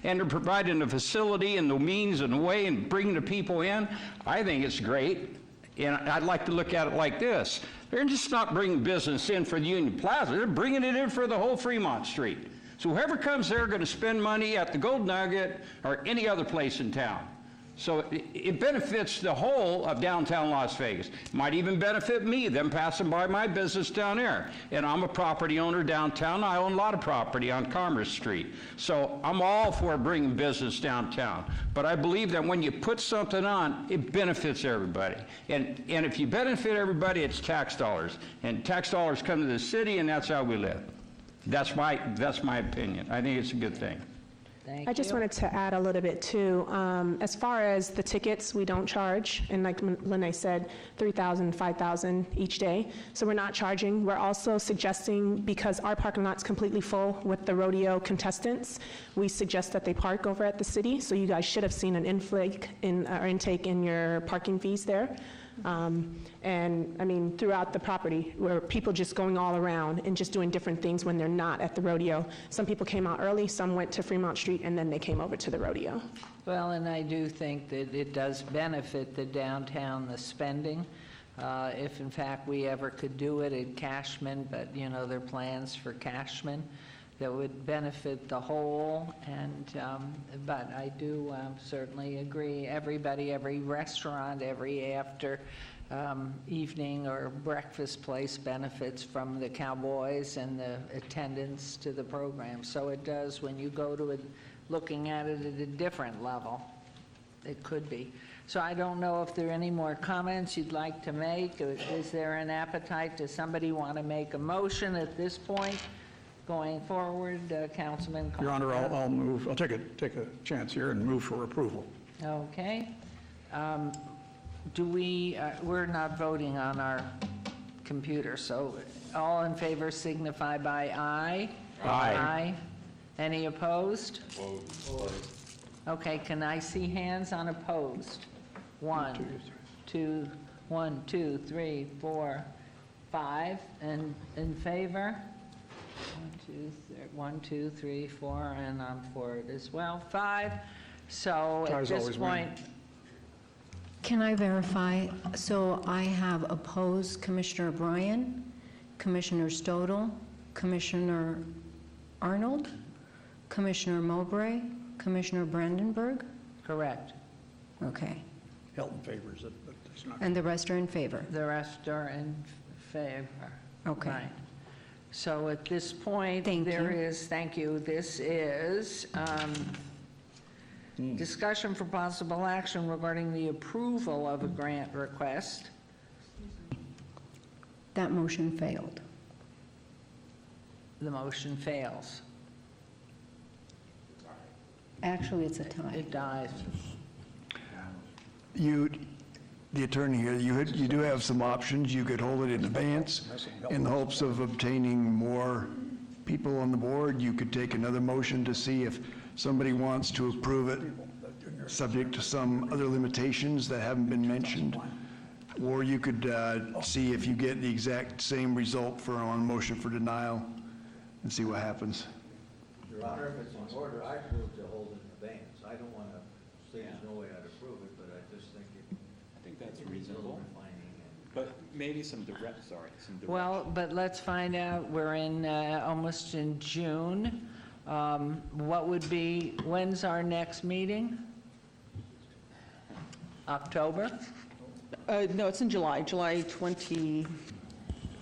Speaker 20: And they're providing the facility and the means and the way and bringing the people in. I think it's great. And I'd like to look at it like this. They're just not bringing business in for the Union Plaza. They're bringing it in for the whole Fremont Street. So whoever comes there are going to spend money at the Gold Nugget or any other place in town. So it benefits the whole of downtown Las Vegas. Might even benefit me, them passing by my business down there. And I'm a property owner downtown. I own a lot of property on Commerce Street. So I'm all for bringing business downtown. But I believe that when you put something on, it benefits everybody. And if you benefit everybody, it's tax dollars. And tax dollars come to the city, and that's how we live. That's my opinion. I think it's a good thing.
Speaker 13: I just wanted to add a little bit too. As far as the tickets, we don't charge, and like Lene said, $3,000, $5,000 each day. So we're not charging. We're also suggesting, because our parking lot's completely full with the rodeo contestants, we suggest that they park over at the city. So you guys should have seen an intake in your parking fees there. And I mean, throughout the property, where people just going all around and just doing different things when they're not at the rodeo. Some people came out early, some went to Fremont Street, and then they came over to the rodeo.
Speaker 1: Well, and I do think that it does benefit the downtown, the spending. If in fact we ever could do it at Cashman, but you know, there are plans for Cashman that would benefit the whole, and but I do certainly agree. Everybody, every restaurant, every after evening or breakfast place benefits from the cowboys and the attendance to the program. So it does, when you go to it, looking at it at a different level, it could be. So I don't know if there are any more comments you'd like to make. Is there an appetite? Does somebody want to make a motion at this point? Going forward, Councilman Carter.
Speaker 2: Your Honor, I'll move, I'll take a chance here and move for approval.
Speaker 1: Okay. We're not voting on our computer, so all in favor signify by aye.
Speaker 20: Aye.
Speaker 1: Aye. Any opposed? Okay, can I see hands on opposed? 1, 2, 3, 4, 5. And in favor? 1, 2, 3, 4, and I'm for it as well. 5. So at this point,
Speaker 3: Can I verify? So I have opposed Commissioner Bryan, Commissioner Stodel, Commissioner Arnold, Commissioner Mowbray, Commissioner Brandenburg?
Speaker 1: correct.
Speaker 3: Okay.
Speaker 2: Hilton favors it, but it's not.
Speaker 3: And the rest are in favor?
Speaker 1: The rest are in favor.
Speaker 3: Okay.
Speaker 1: Right. So at this point,
Speaker 3: Thank you.
Speaker 1: This is discussion for possible action regarding the approval of a grant request.
Speaker 3: That motion failed.
Speaker 1: The motion fails.
Speaker 3: Actually, it's a tie.
Speaker 1: It dies.
Speaker 21: The attorney here, you do have some options. You could hold it in advance in the hopes of obtaining more people on the board. You could take another motion to see if somebody wants to approve it, subject to some other limitations that haven't been mentioned. Or you could see if you get the exact same result on a motion for denial and see what happens.
Speaker 8: Your Honor, if it's in order, I move to hold it in advance. I don't want to say there's no way I'd approve it, but I just think it.
Speaker 22: I think that's reasonable. But maybe some direct.
Speaker 1: Well, but let's find out. We're in almost in June. What would be, when's our next meeting? October?
Speaker 7: No, it's in July 25th,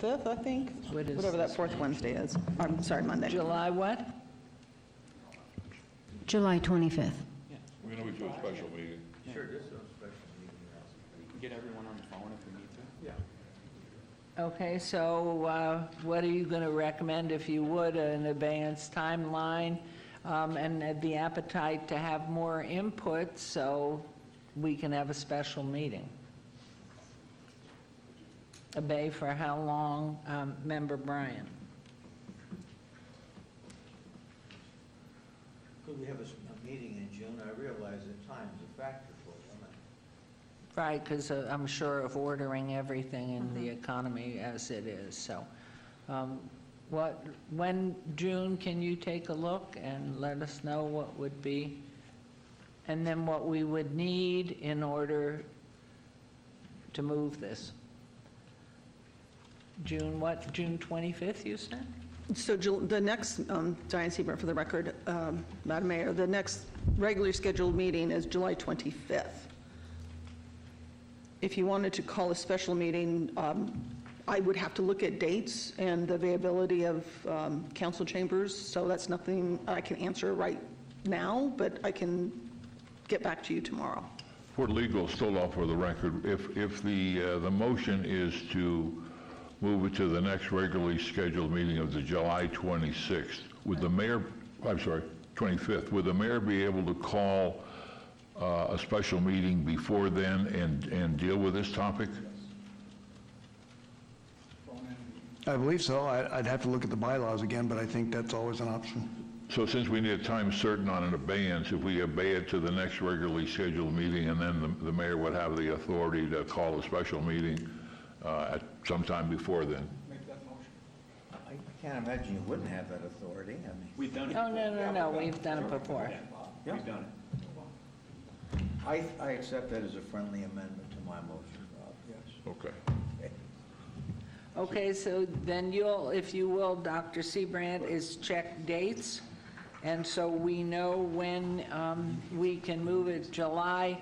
Speaker 7: I think.
Speaker 1: What is
Speaker 7: Whatever
Speaker 1: this?
Speaker 7: that fourth Wednesday is. I'm sorry, Monday.
Speaker 1: July what?
Speaker 3: July 25th.
Speaker 4: We're going to do a special meeting.
Speaker 8: Sure, this is a special meeting.
Speaker 22: We can get everyone on the phone if we need to.
Speaker 8: Yeah.
Speaker 1: Okay, so what are you going to recommend, if you would, an advanced timeline and the appetite to have more input? So we can have a special meeting. Obey for how long, Member Bryan?
Speaker 8: Could we have a meeting in June? I realize that time's a factor for them.
Speaker 1: Right, because I'm sure of ordering everything in the economy as it is, so. When, June, can you take a look and let us know what would be, and then what we would need in order to move this? June what, June 25th, you said?
Speaker 7: So the next, Diane Seaburn for the record, Madam Mayor, the next regularly scheduled meeting is July 25th. If you wanted to call a special meeting, I would have to look at dates and the availability of council chambers, so that's nothing I can answer right now, but I can get back to you tomorrow.
Speaker 4: For legal, still off for the record, if the motion is to move it to the next regularly scheduled meeting of the July 26th, would the mayor, I'm sorry, 25th, would the mayor be able to call a special meeting before then and deal with this topic?
Speaker 21: I believe so. I'd have to look at the bylaws again, but I think that's always an option.
Speaker 4: So since we need a time certain on an abeyance, if we obey it to the next regularly scheduled meeting, and then the mayor would have the authority to call a special meeting at some time before then.
Speaker 8: Make that motion. I can't imagine you wouldn't have that authority. I mean,
Speaker 16: We've done it.
Speaker 1: Oh, no, we've done it before.
Speaker 8: Yeah.
Speaker 16: We've done it.
Speaker 8: I accept that as a friendly amendment to my motion, Rob, yes.
Speaker 4: Okay.
Speaker 1: Okay, so then you'll, if you will, Dr. Seabrand, is check dates, and so we know when we can move it. July,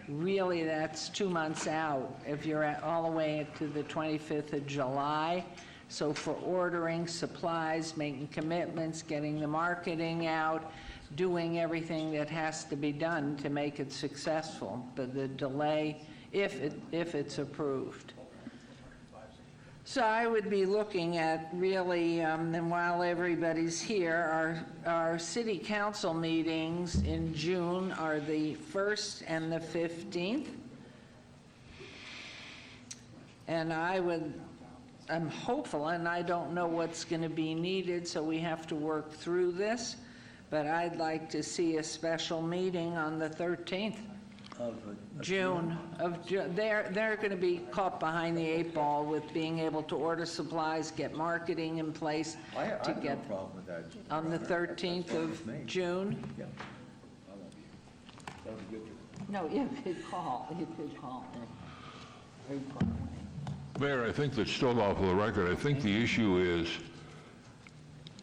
Speaker 1: really, that's 2 months out, if you're all the way to the 25th of July. So for ordering supplies, making commitments, getting the marketing out, doing everything that has to be done to make it successful, but the delay, if it's approved. So I would be looking at really, and while everybody's here, our city council meetings in June are the 1st and the 15th. And I'm hopeful, and I don't know what's going to be needed, so we have to work through this, but I'd like to see a special meeting on the 13th. June. They're going to be caught behind the 8 ball with being able to order supplies, get marketing in place
Speaker 8: I
Speaker 1: to
Speaker 8: have no
Speaker 1: get
Speaker 8: problem with that.
Speaker 1: on the 13th of June.
Speaker 8: Yeah. That would be good.
Speaker 1: No, you could call.
Speaker 4: Mayor, I think that's still off of the record. I think the issue is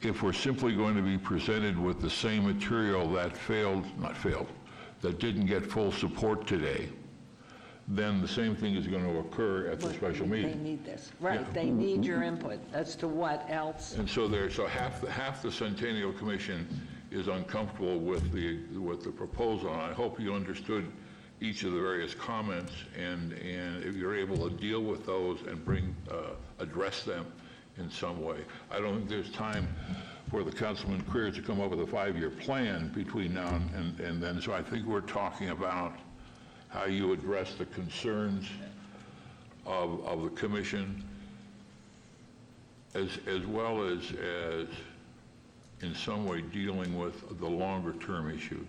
Speaker 4: if we're simply going to be presented with the same material that that didn't get full support today, then the same thing is going to occur at the special meeting.
Speaker 1: They need this. Right, they need your input as to what else.
Speaker 4: And so half the Centennial Commission is uncomfortable with the proposal, and I hope you understood each of the various comments, and if you're able to deal with those and address them in some way. I don't think there's time for the Councilman Creer to come up with a 5-year plan between now and then, so I think we're talking about how you address the concerns of the commission as well as in some way dealing with the longer term issues.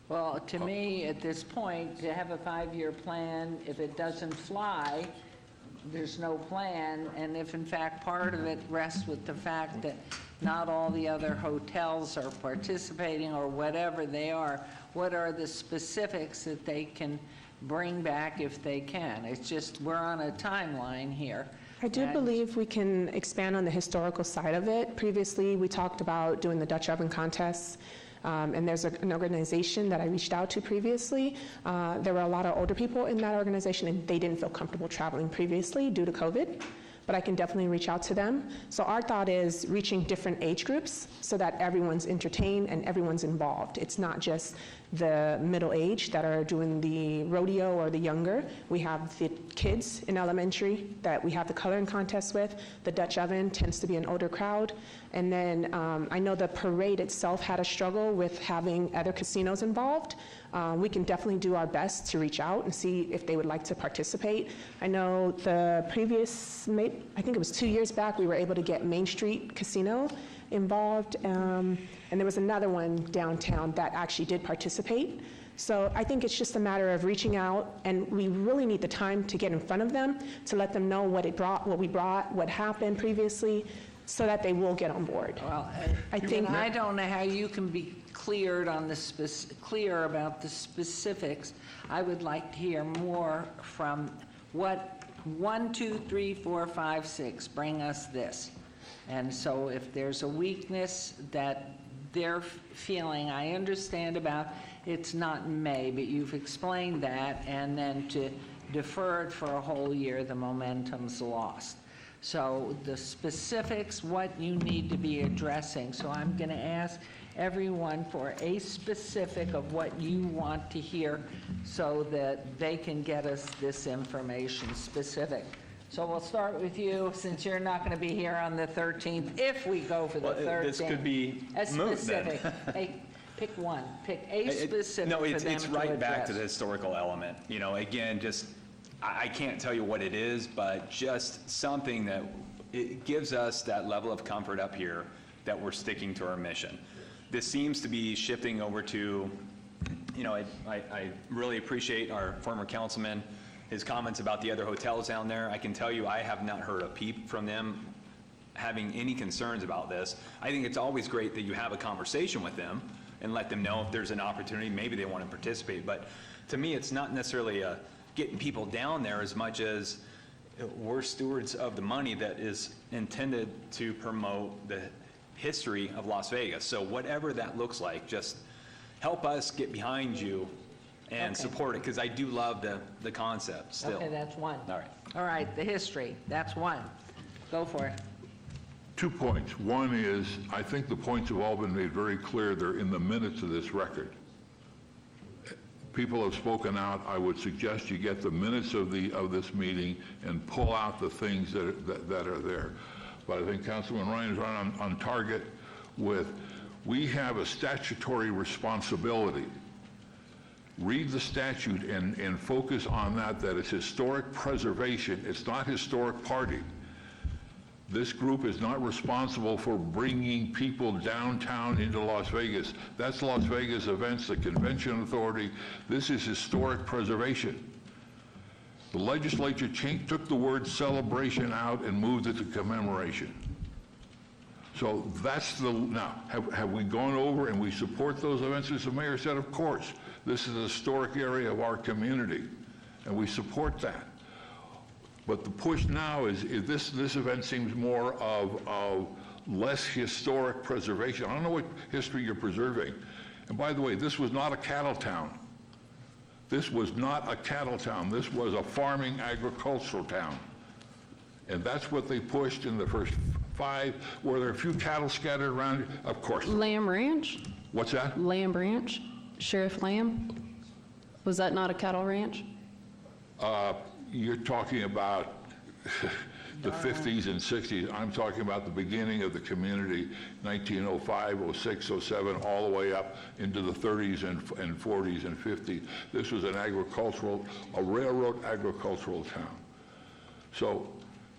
Speaker 1: Well, to me, at this point, to have a 5-year plan, if it doesn't fly, there's no plan, and if in fact part of it rests with the fact that not all the other hotels are participating or whatever they are, what are the specifics that they can bring back if they can? It's just, we're on a timeline here.
Speaker 13: I do believe we can expand on the historical side of it. Previously, we talked about doing the Dutch oven contests. And there's an organization that I reached out to previously. There were a lot of older people in that organization, and they didn't feel comfortable traveling previously due to COVID, but I can definitely reach out to them. So our thought is reaching different age groups so that everyone's entertained and everyone's involved. It's not just the middle age that are doing the rodeo or the younger. We have the kids in elementary that we have the coloring contest with. The Dutch oven tends to be an older crowd. And then I know the parade itself had a struggle with having other casinos involved. We can definitely do our best to reach out and see if they would like to participate. I know the previous, I think it was 2 years back, we were able to get Main Street Casino involved, and there was another one downtown that actually did participate. So I think it's just a matter of reaching out, and we really need the time to get in front of them to let them know what we brought, what happened previously, so that they will get on board.
Speaker 1: Well,
Speaker 13: I think
Speaker 1: I don't know how you can be clear about the specifics. I would like to hear more from what 1, 2, 3, 4, 5, 6 bring us this. And so if there's a weakness that they're feeling, I understand about it's not in May, but you've explained that, and then to defer it for a whole year, the momentum's lost. So the specifics, what you need to be addressing. So I'm going to ask everyone for a specific of what you want to hear so that they can get us this information specific. So we'll start with you, since you're not going to be here on the 13th, if we go for the 13th.
Speaker 16: This could be
Speaker 1: a
Speaker 16: moot
Speaker 1: specific.
Speaker 16: then.
Speaker 1: Pick one. Pick a specific
Speaker 16: No,
Speaker 1: for them
Speaker 16: it's
Speaker 1: to
Speaker 16: right back
Speaker 1: address.
Speaker 16: to the historical element. You know, again, just, I can't tell you what it is, but just something that it gives us that level of comfort up here that we're sticking to our mission. This seems to be shifting over to, you know, I really appreciate our former councilman, his comments about the other hotels down there. I can tell you I have not heard a peep from them having any concerns about this. I think it's always great that you have a conversation with them and let them know if there's an opportunity, maybe they want to participate. But to me, it's not necessarily getting people down there as much as we're stewards of the money that is intended to promote the history of Las Vegas. So whatever that looks like, just help us get behind you and support it, because I do love the concept still.
Speaker 1: Okay, that's one.
Speaker 16: All right.
Speaker 1: All right, the history, that's one. Go for it.
Speaker 4: 2 points. One is, I think the points have all been made very clear. They're in the minutes of this record. People have spoken out. I would suggest you get the minutes of this meeting and pull out the things that are there. But I think Councilman Ryan is right on target with, we have a statutory responsibility. Read the statute and focus on that it's historic preservation. It's not historic party. This group is not responsible for bringing people downtown into Las Vegas. That's Las Vegas Events, the Convention Authority. This is historic preservation. The legislature took the word celebration out and moved it to commemoration. So that's now, have we gone over and we support those events? As the mayor said, of course. This is a historic area of our community, and we support that. But the push now is this event seems more of less historic preservation. I don't know what history you're preserving. And by the way, this was not a cattle town. This was not a cattle town. This was a farming agricultural town. And that's what they pushed in the first 5. Were there a few cattle scattered around? Of course.
Speaker 6: Lamb Ranch?
Speaker 4: What's that?
Speaker 6: Lamb Ranch? Sheriff Lamb? Was that not a cattle ranch?
Speaker 4: You're talking about the 50s and 60s. I'm talking about the beginning of the community, 1905, 06, 07, all the way up into the 30s and 40s and 50s. This was a railroad agricultural town. So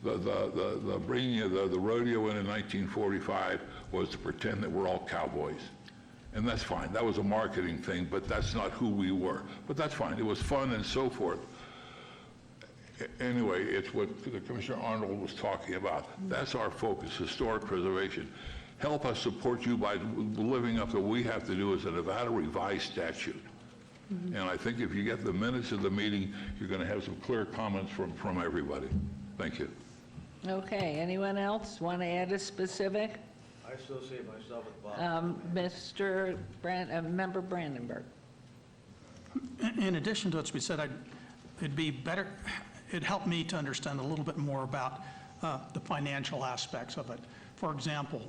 Speaker 4: the bringing of the rodeo in 1945 was to pretend that we're all cowboys. And that's fine. That was a marketing thing, but that's not who we were. But that's fine. It was fun and so forth. Anyway, it's what Commissioner Arnold was talking about. That's our focus, historic preservation. Help us support you by living up to what we have to do as a Nevada revised statute. And I think if you get the minutes of the meeting, you're going to have some clear comments from everybody. Thank you.
Speaker 1: Okay, anyone else want to add a specific?
Speaker 8: I associate myself with Bob.
Speaker 1: Member Brandenburg.
Speaker 17: In addition to what's been said, it'd be better, it'd help me to understand a little bit more about the financial aspects of it. For example,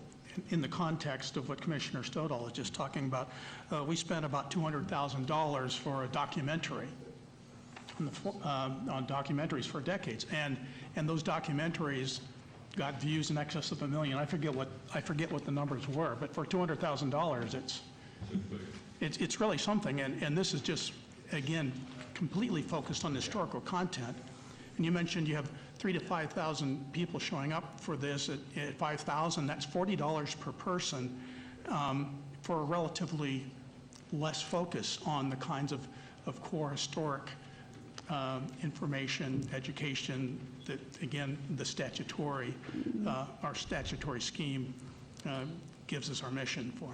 Speaker 17: in the context of what Commissioner Stoddal was just talking about, we spent about $200,000 for a documentary on documentaries for decades, and those documentaries got views in excess of 1 million. I forget what the numbers were, but for $200,000, it's really something. And this is just, again, completely focused on historical content. And you mentioned you have 3,000 to 5,000 people showing up for this. At 5,000, that's $40 per person for a relatively less focus on the kinds of core historic information, education that, again, our statutory scheme gives us our mission for.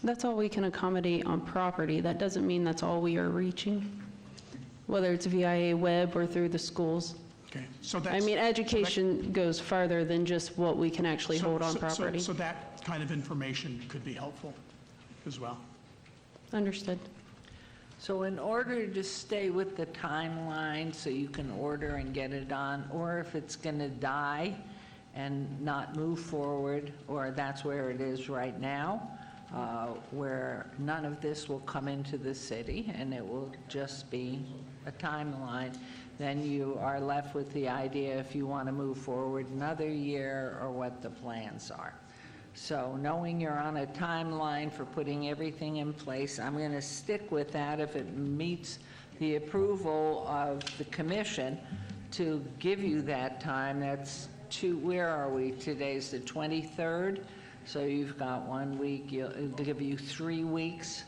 Speaker 12: That's all we can accommodate on property. That doesn't mean that's all we are reaching, whether it's via web or through the schools.
Speaker 17: Okay, so
Speaker 12: I mean, education goes farther than just what we can actually hold on property.
Speaker 17: So that kind of information could be helpful as well.
Speaker 12: Understood.
Speaker 1: So in order to stay with the timeline so you can order and get it on, or if it's going to die and not move forward, or that's where it is right now, where none of this will come into the city and it will just be a timeline, then you are left with the idea if you want to move forward another year or what the plans are. So knowing you're on a timeline for putting everything in place, I'm going to stick with that if it meets the approval of the commission to give you that time. That's where are we? Today's the 23rd, so you've got 1 week. It'll give you 3 weeks,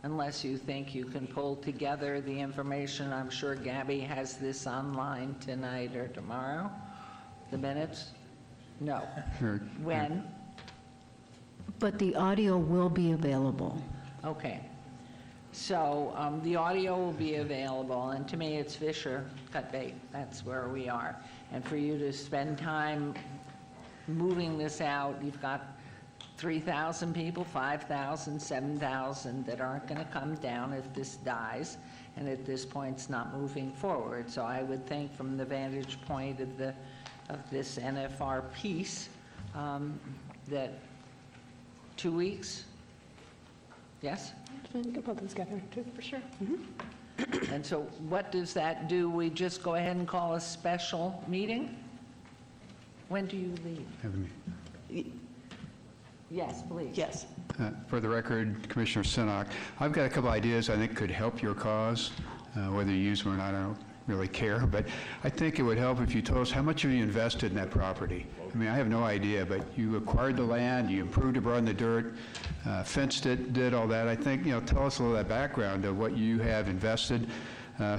Speaker 1: unless you think you can pull together the information. I'm sure Gabby has this online tonight or tomorrow. The minutes? No.
Speaker 14: Sure.
Speaker 1: When?
Speaker 3: But the audio will be available.
Speaker 1: Okay. So the audio will be available, and to me, it's Fisher cut bait. That's where we are. And for you to spend time moving this out, you've got 3,000 people, 5,000, 7,000 that aren't going to come down if this dies, and at this point, it's not moving forward. So I would think from the vantage point of this NFR piece, that 2 weeks? Yes?
Speaker 13: We can put them together, too, for sure.
Speaker 1: And so what does that do? We just go ahead and call a special meeting? When do you leave? Yes, please.
Speaker 7: Yes.
Speaker 14: For the record, Commissioner Sinnock, I've got a couple ideas I think could help your cause. Whether you use them or not, I don't really care, but I think it would help if you told us how much have you invested in that property. I mean, I have no idea, but you acquired the land, you improved it, brought in the dirt, fenced it, did all that. I think, tell us a little of that background of what you have invested.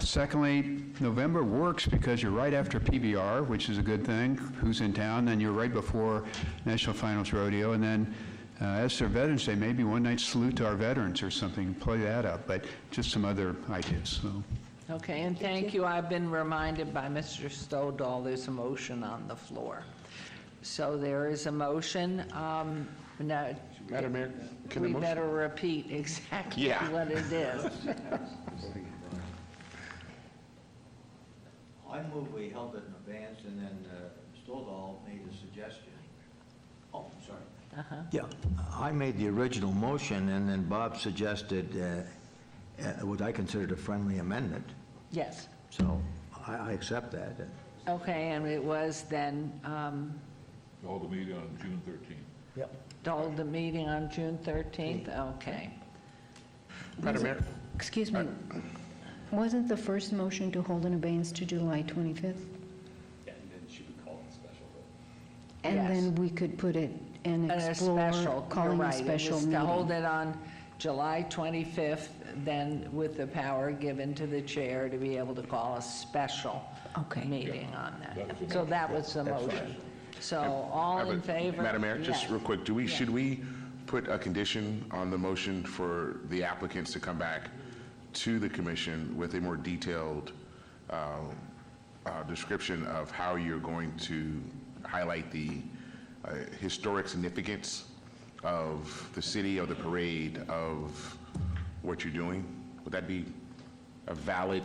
Speaker 14: Secondly, November works because you're right after PBR, which is a good thing, who's in town, then you're right before National Finals Rodeo, and then as for Veterans Day, maybe one night salute to our veterans or something, play that up, but just some other ideas. So.
Speaker 1: Okay, and thank you. I've been reminded by Mr. Stodahl there's a motion on the floor. So there is a motion. Now,
Speaker 15: Madam Mayor, can
Speaker 1: we
Speaker 15: the motion-
Speaker 1: better repeat exactly
Speaker 15: Yeah.
Speaker 1: what it is.
Speaker 8: I move we held it in advance, and then Stodahl made a suggestion. Oh, sorry. Yeah, I made the original motion, and then Bob suggested what I considered a friendly amendment.
Speaker 1: Yes.
Speaker 8: So I accept that.
Speaker 1: Okay, and it was then
Speaker 4: Hold the meeting on June 13th.
Speaker 8: Yep.
Speaker 1: to hold the meeting on June 13th? Okay.
Speaker 15: Madam Mayor?
Speaker 3: Excuse me, wasn't the first motion to hold in abeyance to July 25th?
Speaker 19: Yeah, and then she would call it special.
Speaker 3: And
Speaker 1: Yes.
Speaker 3: then we could put it and
Speaker 1: And a
Speaker 3: explore
Speaker 1: special, you're
Speaker 3: calling a
Speaker 1: right.
Speaker 3: special
Speaker 1: It was
Speaker 3: meeting.
Speaker 1: to hold it on July 25th, then with the power given to the chair to be able to call a special meeting on that. So that was the motion. So all in favor?
Speaker 15: Madam Mayor, just
Speaker 1: Yes.
Speaker 15: real quick, should we put a condition on the motion for the applicants to come back to the commission with a more detailed description of how you're going to highlight the historic significance of the city, of the parade, of what you're doing? Would that be a valid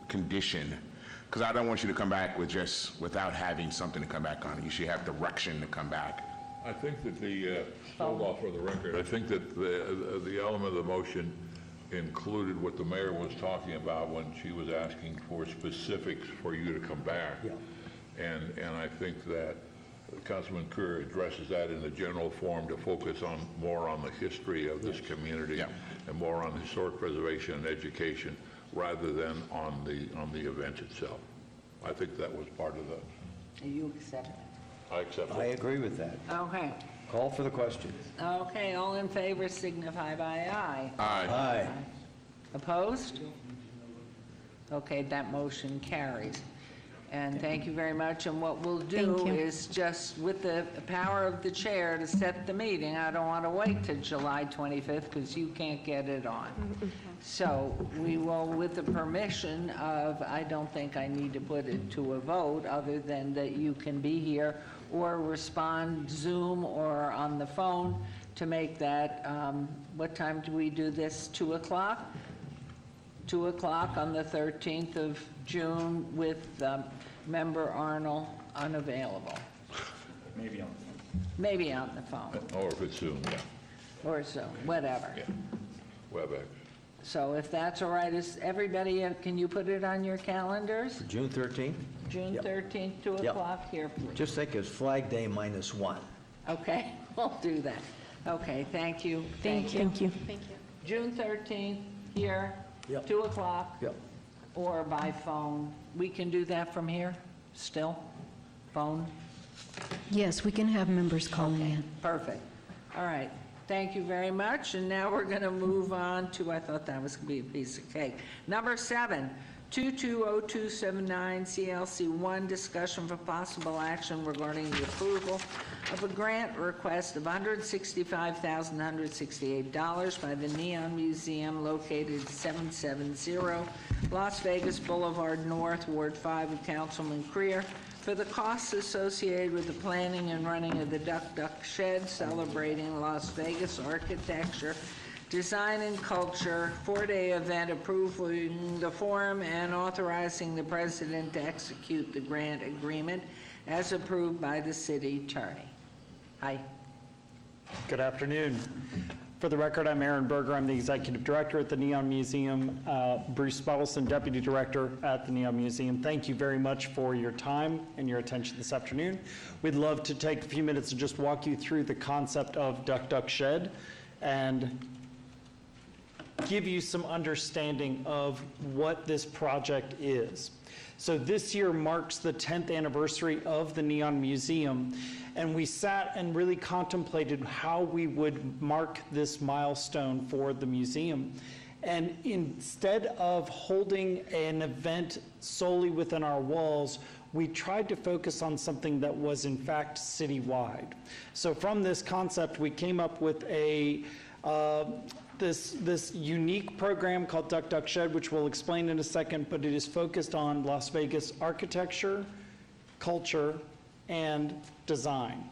Speaker 15: condition? Because I don't want you to come back without having something to come back on. You should have direction to come back.
Speaker 4: I think that Stodahl, for the record, I think that the element of the motion included what the mayor was talking about when she was asking for specifics for you to come back. Yeah. And I think that Councilman Kerr addresses that in the general form to focus more on the history of this community and more on historic preservation and education rather than on the event itself. I think that was part of the...
Speaker 1: You accept it?
Speaker 4: I accept it.
Speaker 8: I agree with that.
Speaker 1: Okay.
Speaker 8: Call for the question.
Speaker 1: Okay, all in favor signify by aye.
Speaker 15: Aye.
Speaker 8: Aye.
Speaker 1: Opposed? Okay, that motion carries. And thank you very much. And what we'll do
Speaker 3: Thank you.
Speaker 1: is just, with the power of the chair, to set the meeting. I don't want to wait till July 25th because you can't get it on. So we will, with the permission of, I don't think I need to put it to a vote other than that you can be here or respond Zoom or on the phone to make that, what time do we do this, 2 o'clock? 2 o'clock on the 13th of June with Member Arnold unavailable.
Speaker 19: Maybe on
Speaker 1: Maybe on the phone,
Speaker 4: Or if it's Zoom, yeah.
Speaker 1: or Zoom, whatever.
Speaker 4: Yeah. WebEx.
Speaker 1: So if that's all right, is everybody, can you put it on your calendars?
Speaker 8: June 13th?
Speaker 1: June 13th, 2
Speaker 8: Yep.
Speaker 1: o'clock here, please.
Speaker 8: Just think it's Flag Day -1.
Speaker 1: Okay, we'll do that. Okay, thank you.
Speaker 3: Thank you.
Speaker 13: Thank you.
Speaker 18: Thank you.
Speaker 1: June 13th, here,
Speaker 8: Yep.
Speaker 1: 2 o'clock,
Speaker 8: Yep.
Speaker 1: or by phone. We can do that from here, still? Phone?
Speaker 3: Yes, we can have members calling in.
Speaker 1: Perfect. All right. Thank you very much. And now we're going to move on to, I thought that was going to be a piece of cake. Number 7, 220279 CLC1, discussion for possible action regarding the approval of a grant request of $165,168 by the Neon Museum located 770 Las Vegas Boulevard North, Ward 5 of Councilman Creer, for the costs associated with the planning and running of the Duck Duck Shed, celebrating Las Vegas architecture, design and culture, 4-day event, approving the forum and authorizing the president to execute the grant agreement as approved by the city attorney. Hi.
Speaker 5: Good afternoon. For the record, I'm Aaron Berger. I'm the Executive Director at the Neon Museum. Bruce Bottleson, Deputy Director at the Neon Museum. Thank you very much for your time and your attention this afternoon. We'd love to take a few minutes and just walk you through the concept of Duck Duck Shed and give you some understanding of what this project is. So this year marks the 10th anniversary of the Neon Museum, and we sat and really contemplated how we would mark this milestone for the museum. And instead of holding an event solely within our walls, we tried to focus on something that was in fact citywide. So from this concept, we came up with this unique program called Duck Duck Shed, which we'll explain in a second, but it is focused on Las Vegas architecture, culture, and design.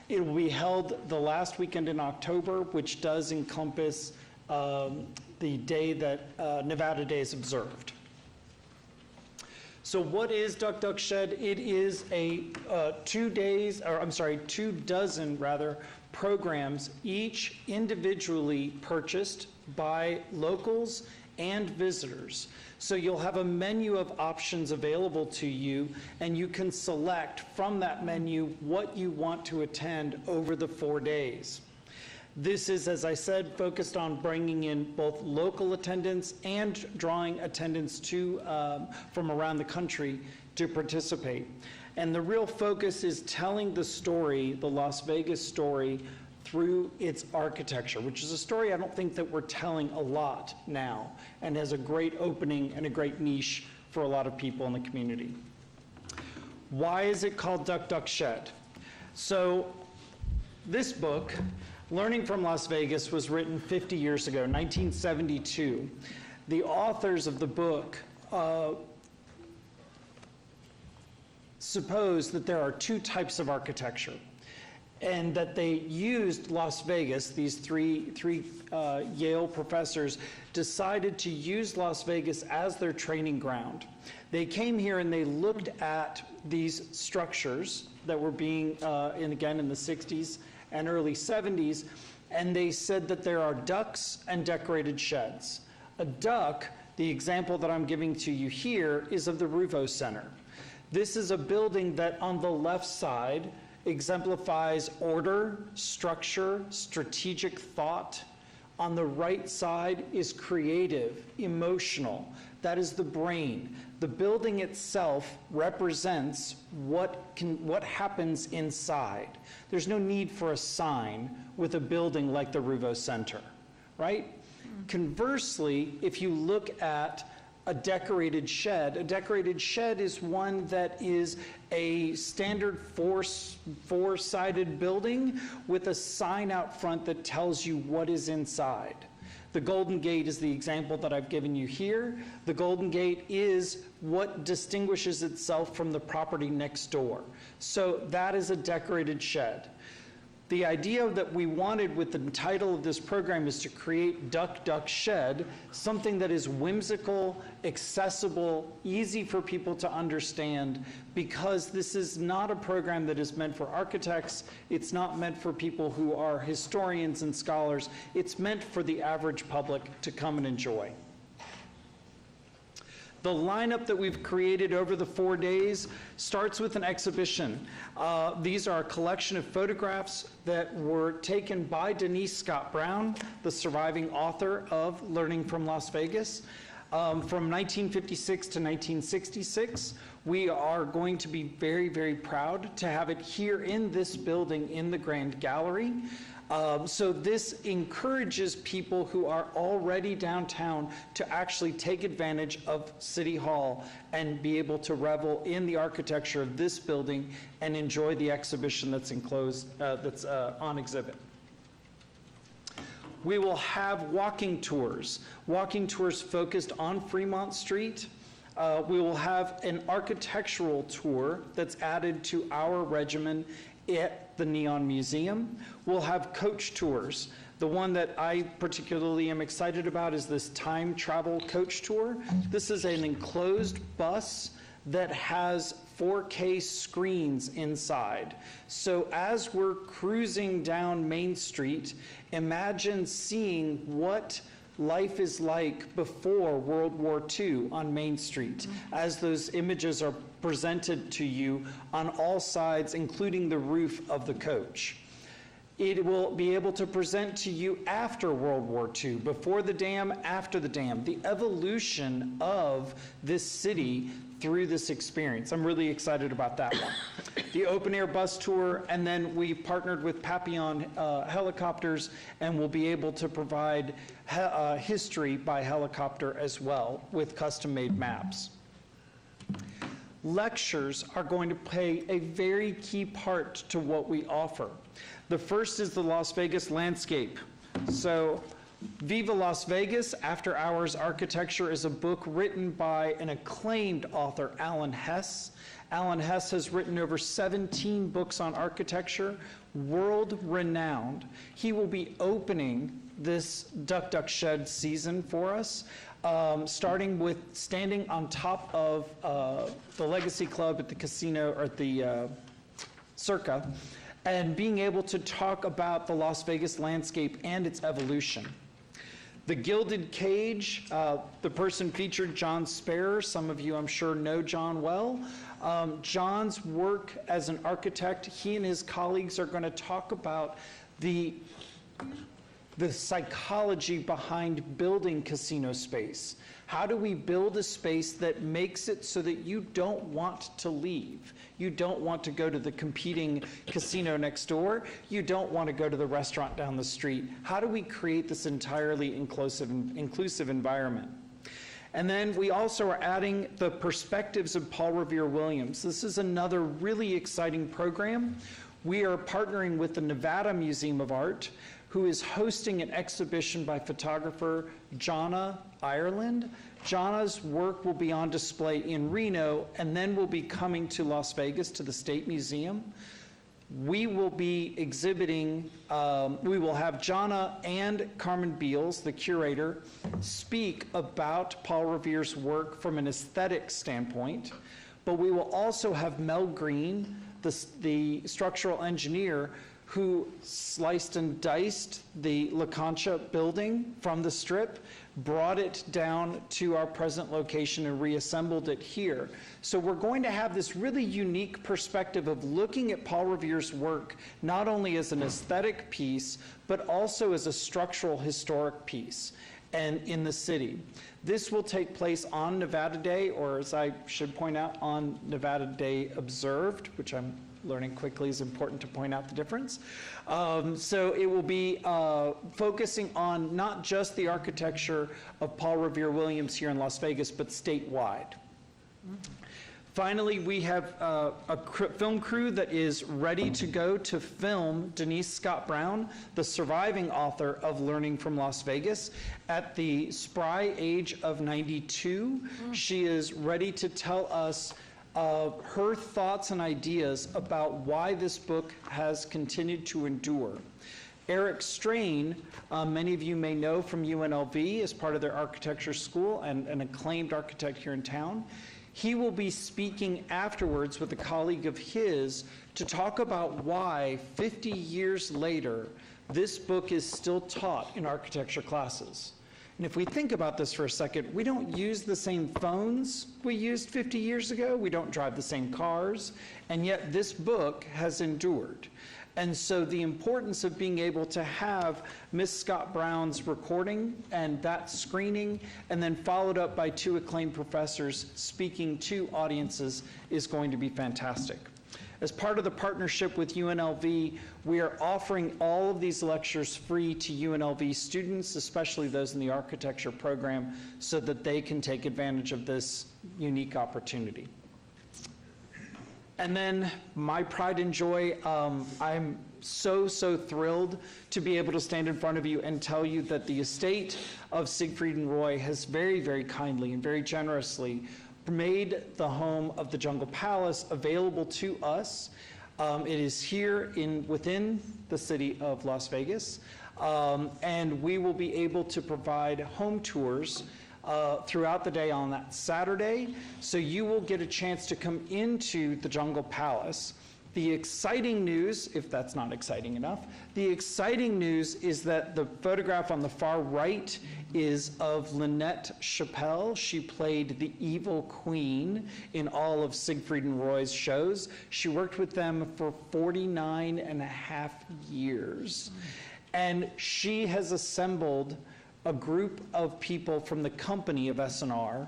Speaker 5: It will be held the last weekend in October, which does encompass the day that Nevada Day is observed. So what is Duck Duck Shed? It is a 2 dozen programs, each individually purchased by locals and visitors. So you'll have a menu of options available to you, and you can select from that menu what you want to attend over the 4 days. This is, as I said, focused on bringing in both local attendance and drawing attendance from around the country to participate. And the real focus is telling the story, the Las Vegas story, through its architecture, which is a story I don't think that we're telling a lot now, and has a great opening and a great niche for a lot of people in the community. Why is it called Duck Duck Shed? So this book, Learning from Las Vegas, was written 50 years ago, 1972. The authors of the book suppose that there are 2 types of architecture, and that they used Las Vegas. These three Yale professors decided to use Las Vegas as their training ground. They came here and they looked at these structures that were being, again in the 60s and early 70s, and they said that there are ducks and decorated sheds. A duck, the example that I'm giving to you here, is of the Rufo Center. This is a building that on the left side exemplifies order, structure, strategic thought. On the right side is creative, emotional. That is the brain. The building itself represents what happens inside. There's no need for a sign with a building like the Ruvo Center, right? Conversely, if you look at a decorated shed is one that is a standard four-sided building with a sign out front that tells you what is inside. The Golden Gate is the example that I've given you here. The Golden Gate is what distinguishes itself from the property next door. So that is a decorated shed. The idea that we wanted with the title of this program is to create Duck Duck Shed, something that is whimsical, accessible, easy for people to understand, because this is not a program that is meant for architects. It's not meant for people who are historians and scholars. It's meant for the average public to come and enjoy. The lineup that we've created over the 4 days starts with an exhibition. These are a collection of photographs that were taken by Denise Scott Brown, the surviving author of Learning from Las Vegas. From 1956 to 1966. We are going to be very, very proud to have it here in this building in the Grand Gallery. So this encourages people who are already downtown to actually take advantage of City Hall and be able to revel in the architecture of this building and enjoy the exhibition that's enclosed, that's on exhibit. We will have walking tours focused on Fremont Street. We will have an architectural tour that's added to our regimen at the Neon Museum. We'll have coach tours. The one that I particularly am excited about is this time travel coach tour. This is an enclosed bus that has 4K screens inside. So as we're cruising down Main Street, imagine seeing what life is like before World War II on Main Street, as those images are presented to you on all sides, including the roof of the coach. It will be able to present to you after World War II, before the dam, after the dam, the evolution of this city through this experience. I'm really excited about that one. The open air bus tour, and then we partnered with Papillon Helicopters, and we'll be able to provide history by helicopter as well with custom-made maps. Lectures are going to play a very key part to what we offer. The first is the Las Vegas landscape. So Viva Las Vegas, After Hours Architecture is a book written by an acclaimed author, Alan Hess. Alan Hess has written over 17 books on architecture, world-renowned. He will be opening this Duck Duck Shed season for us, starting with standing on top of the Legacy Club at the casino, or at the Circa, and being able to talk about the Las Vegas landscape and its evolution. The Gilded Cage, the person featured, John Sparer. Some of you, I'm sure, know John well. John's work as an architect, he and his colleagues are going to talk about the psychology behind building casino space. How do we build a space that makes it so that you don't want to leave? You don't want to go to the competing casino next door. You don't want to go to the restaurant down the street. How do we create this entirely inclusive environment? And then we also are adding the perspectives of Paul Revere Williams. This is another really exciting program. We are partnering with the Nevada Museum of Art, who is hosting an exhibition by photographer Jonna Ireland. Jonna's work will be on display in Reno and then will be coming to Las Vegas to the State Museum. We will be exhibiting, we will have Jonna and Carmen Beals, the curator, speak about Paul Revere's work from an aesthetic standpoint, but we will also have Mel Green, the structural engineer, who sliced and diced the La Concha building from the Strip, brought it down to our present location and reassembled it here. So we're going to have this really unique perspective of looking at Paul Revere's work not only as an aesthetic piece, but also as a structural historic piece and in the city. This will take place on Nevada Day, or as I should point out, on Nevada Day Observed, which I'm learning quickly is important to point out the difference. So it will be focusing on not just the architecture of Paul Revere Williams here in Las Vegas, but statewide. Finally, we have a film crew that is ready to go to film Denise Scott Brown, the surviving author of Learning from Las Vegas. At the spry age of 92, she is ready to tell us her thoughts and ideas about why this book has continued to endure. Eric Strain, many of you may know from UNLV as part of their architecture school and an acclaimed architect here in town. He will be speaking afterwards with a colleague of his to talk about why 50 years later this book is still taught in architecture classes. And if we think about this for a second, we don't use the same phones we used 50 years ago. We don't drive the same cars. And yet this book has endured. And so the importance of being able to have Miss Scott Brown's recording and that screening, and then followed up by 2 acclaimed professors speaking to audiences is going to be fantastic. As part of the partnership with UNLV, we are offering all of these lectures free to UNLV students, especially those in the architecture program, so that they can take advantage of this unique opportunity. And then my pride and joy, I'm so thrilled to be able to stand in front of you and tell you that the estate of Siegfried and Roy has very, very kindly and very generously made the home of the Jungle Palace available to us. It is here within the city of Las Vegas, and we will be able to provide home tours throughout the day on that Saturday. So you will get a chance to come into the Jungle Palace. The exciting news, if that's not exciting enough, the exciting news is that the photograph on the far right is of Lynette Chappelle. She played the evil queen in all of Siegfried and Roy's shows. She worked with them for 49 and a half years. And she has assembled a group of people from the company of S&R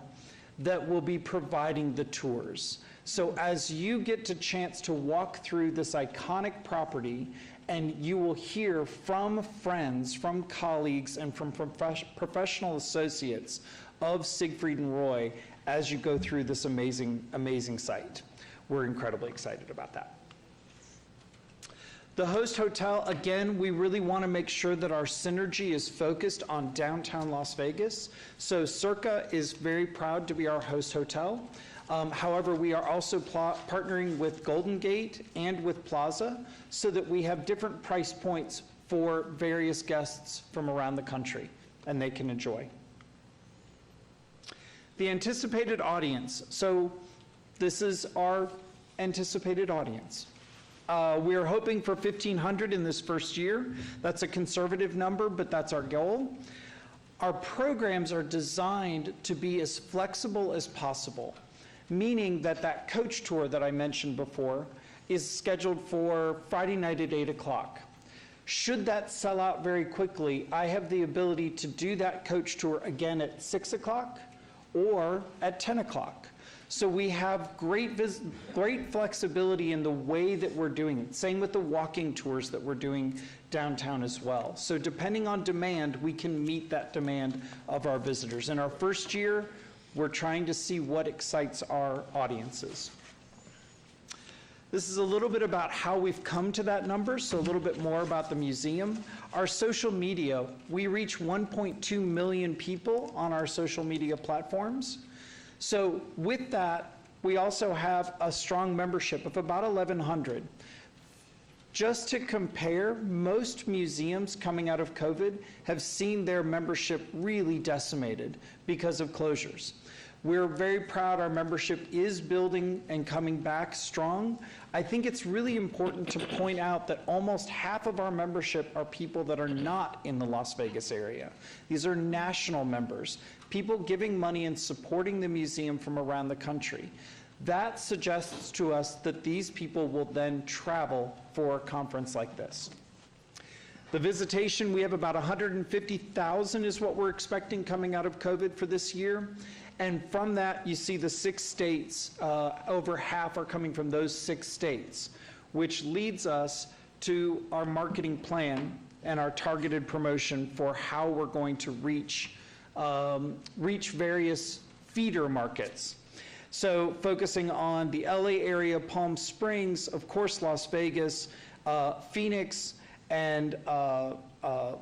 Speaker 5: that will be providing the tours. So as you get a chance to walk through this iconic property, and you will hear from friends, from colleagues, and from professional associates of Siegfried and Roy as you go through this amazing, amazing site. We're incredibly excited about that. The host hotel, again, we really want to make sure that our synergy is focused on downtown Las Vegas. So Circa is very proud to be our host hotel. However, we are also partnering with Golden Gate and with Plaza so that we have different price points for various guests from around the country, and they can enjoy. The anticipated audience. So this is our anticipated audience. We are hoping for 1,500 in this first year. That's a conservative number, but that's our goal. Our programs are designed to be as flexible as possible, meaning that that coach tour that I mentioned before is scheduled for Friday night at 8 o'clock. Should that sell out very quickly, I have the ability to do that coach tour again at 6 o'clock or at 10 o'clock. So we have great flexibility in the way that we're doing it. Same with the walking tours that we're doing downtown as well. So depending on demand, we can meet that demand of our visitors. In our first year, we're trying to see what excites our audiences. This is a little bit about how we've come to that number, so a little bit more about the museum. Our social media, we reach 1.2 million people on our social media platforms. So with that, we also have a strong membership of about 1,100. Just to compare, most museums coming out of COVID have seen their membership really decimated because of closures. We're very proud our membership is building and coming back strong. I think it's really important to point out that almost half of our membership are people that are not in the Las Vegas area. These are national members, people giving money and supporting the museum from around the country. That suggests to us that these people will then travel for a conference like this. The visitation, we have about 150,000 is what we're expecting coming out of COVID for this year. And from that, you see the 6 states, over half are coming from those 6 states, which leads us to our marketing plan and our targeted promotion for how we're going to reach various feeder markets. So focusing on the LA area, Palm Springs, of course, Las Vegas, Phoenix, and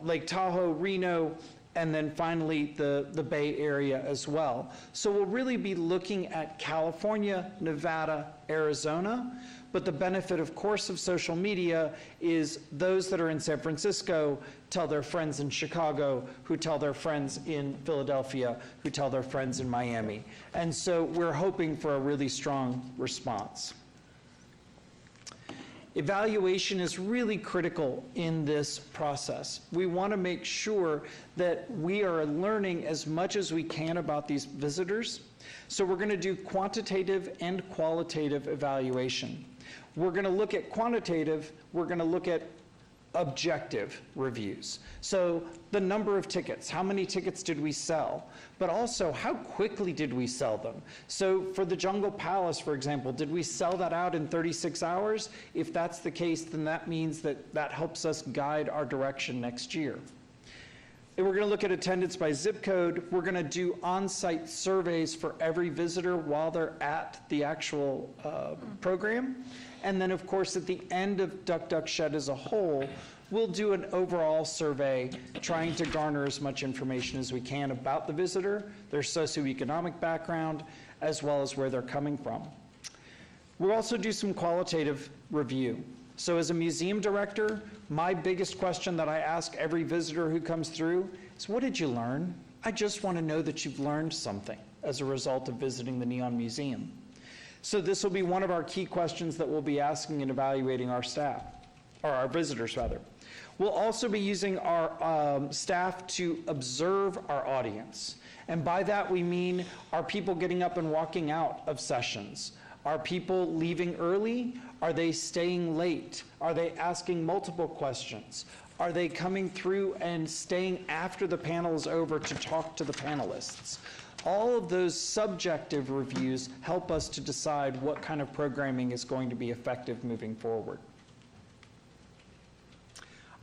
Speaker 5: Lake Tahoe, Reno, and then finally the Bay Area as well. So we'll really be looking at California, Nevada, Arizona, but the benefit, of course, of social media is those that are in San Francisco tell their friends in Chicago, who tell their friends in Philadelphia, who tell their friends in Miami. And so we're hoping for a really strong response. Evaluation is really critical in this process. We want to make sure that we are learning as much as we can about these visitors. So we're going to do quantitative and qualitative evaluation. We're going to look at quantitative, we're going to look at objective reviews. So the number of tickets, how many tickets did we sell? But also, how quickly did we sell them? So for the Jungle Palace, for example, did we sell that out in 36 hours? If that's the case, then that means that that helps us guide our direction next year. And we're going to look at attendance by zip code. We're going to do on-site surveys for every visitor while they're at the actual program. And then, of course, at the end of Duck Duck Shed as a whole, we'll do an overall survey trying to garner as much information as we can about the visitor, their socioeconomic background, as well as where they're coming from. We'll also do some qualitative review. So as a museum director, my biggest question that I ask every visitor who comes through is, what did you learn? I just want to know that you've learned something as a result of visiting the Neon Museum. So this will be one of our key questions that we'll be asking and evaluating our staff, or our visitors rather. We'll also be using our staff to observe our audience. And by that we mean, are people getting up and walking out of sessions? Are people leaving early? Are they staying late? Are they asking multiple questions? Are they coming through and staying after the panel is over to talk to the panelists? All of those subjective reviews help us to decide what kind of programming is going to be effective moving forward.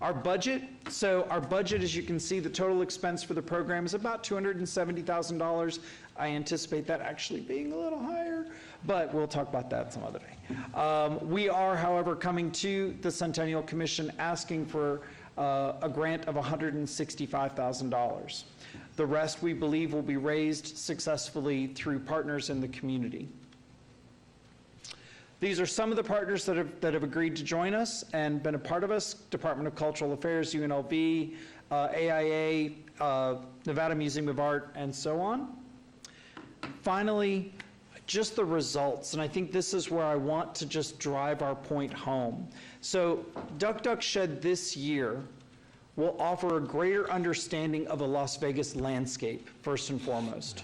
Speaker 5: Our budget, so our budget, as you can see, the total expense for the program is about $270,000. I anticipate that actually being a little higher, but we'll talk about that some other day. We are, however, coming to the Centennial Commission asking for a grant of $165,000. The rest, we believe, will be raised successfully through partners in the community. These are some of the partners that have agreed to join us and been a part of us: Department of Cultural Affairs, UNLV, AIA, Nevada Museum of Art, and so on. Finally, just the results, and I think this is where I want to just drive our point home. So Duck Duck Shed this year will offer a greater understanding of the Las Vegas landscape, first and foremost.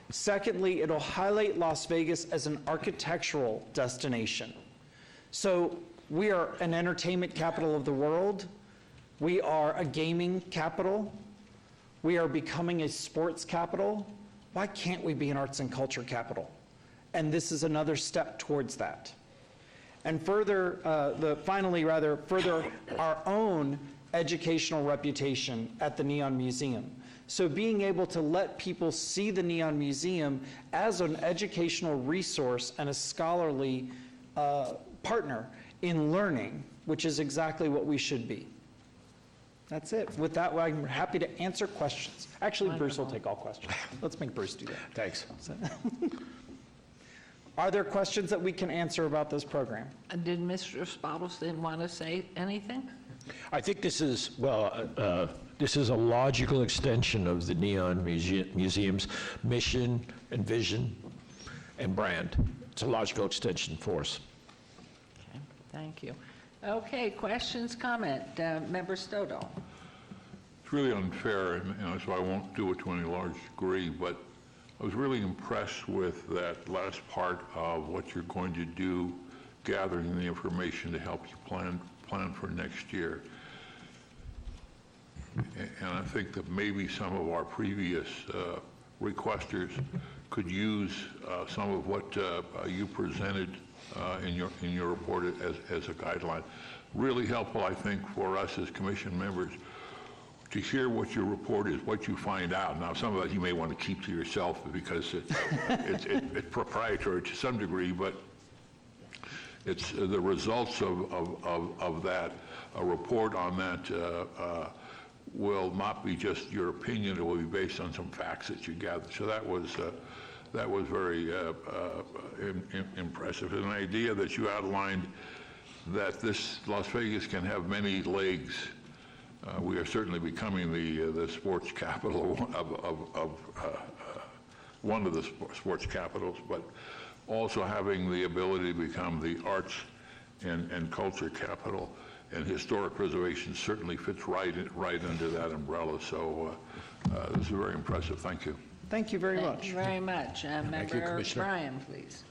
Speaker 5: Secondly, it'll highlight Las Vegas as an architectural destination. So we are an entertainment capital of the world. We are a gaming capital. We are becoming a sports capital. Why can't we be an arts and culture capital? And this is another step towards that. And further, further our own educational reputation at the Neon Museum. So being able to let people see the Neon Museum as an educational resource and a scholarly partner in learning, which is exactly what we should be. That's it. With that, I'm happy to answer questions. Actually, wonderful. Bruce will take all questions. Let's make Bruce do that.
Speaker 14: Thanks.
Speaker 5: Are there questions that we can answer about this program?
Speaker 1: Did Mr. Spottleston want to say anything?
Speaker 9: I think this is, well, This is a logical extension of the Neon Museum's mission and vision and brand. It's a logical extension for us.
Speaker 1: Okay, thank you. Okay, questions, comment? Member Stoddall.
Speaker 4: It's really unfair, and so I won't do it to any large degree, but I was really impressed with that last part of what you're going to do, gathering the information to help you plan for next year. And I think that maybe some of our previous requesters could use some of what you presented in your report as a guideline. Really helpful, I think, for us as commission members to hear what your report is, what you find out. Now, some of that you may want to keep to yourself because it's proprietary to some degree, but it's the results of that. A report on that will not be just your opinion, it will be based on some facts that you gathered. So that was very impressive. An idea that you outlined that this Las Vegas can have many legs. We are certainly becoming the sports capital of one of the sports capitals, but also having the ability to become the arts and culture capital. And historic preservation certainly fits right under that umbrella. So this is very impressive. Thank you.
Speaker 5: Thank you very much.
Speaker 1: Thank you very much. Member Bryan, please.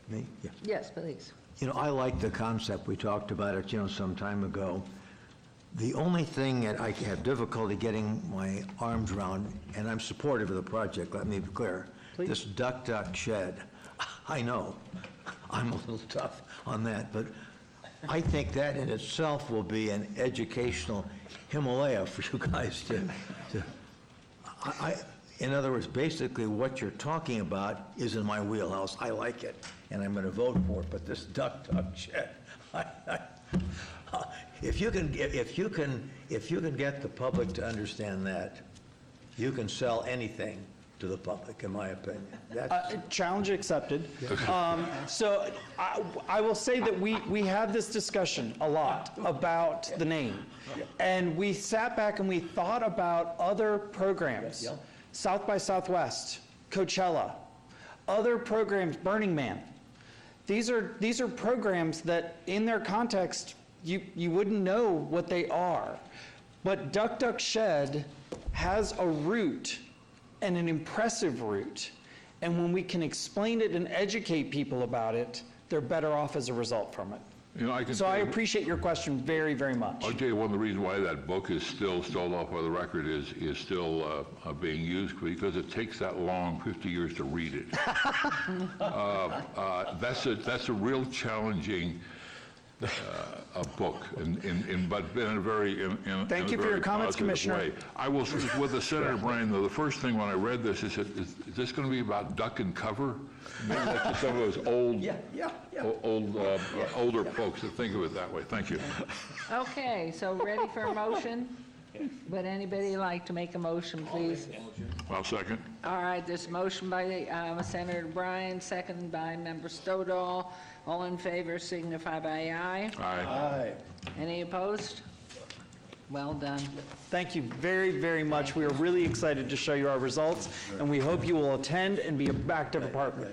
Speaker 8: Me? Yeah.
Speaker 1: Yes, please.
Speaker 8: You know, I like the concept. We talked about it, some time ago. The only thing that I have difficulty getting my arms around, and I'm supportive of the project, let me be clear,
Speaker 5: Please.
Speaker 8: This duck shed, I know, I'm a little tough on that, but I think that in itself will be an educational Himalaya for you guys to in other words, basically what you're talking about is in my wheelhouse. I like it, and I'm going to vote for it, but this duck shed, if you can get the public to understand that, you can sell anything to the public, in my opinion.
Speaker 5: Challenge accepted. So I will say that we have this discussion a lot about the name. And we sat back and we thought about other programs. South by Southwest, Coachella, other programs, Burning Man. These are programs that in their context, you wouldn't know what they are. But Duck Shed has a root, and an impressive route. And when we can explain it and educate people about it, they're better off as a result from it. I appreciate your question very, very much.
Speaker 4: I'll tell you one of the reasons why that book is still off by the record is still being used, because it takes that long, 50 years, to read it. That's a real challenging book, but in a very
Speaker 5: Thank you for your comments, Commissioner.
Speaker 4: Way. I will, with the Senator Bryan, though, the first thing when I read this is this going to be about duck and cover? Maybe that's some of those older folks that think of it that way. Thank you.
Speaker 1: Okay, so ready for a motion? Would anybody like to make a motion, please?
Speaker 4: I'll second.
Speaker 1: All right, this motion by Senator Bryan, second by Member Stoddall. All in favor signify by aye.
Speaker 4: Aye.
Speaker 1: Any opposed? Well done.
Speaker 5: Thank you very, very much. We are really excited to show you our results, and we hope you will attend and be an active partner.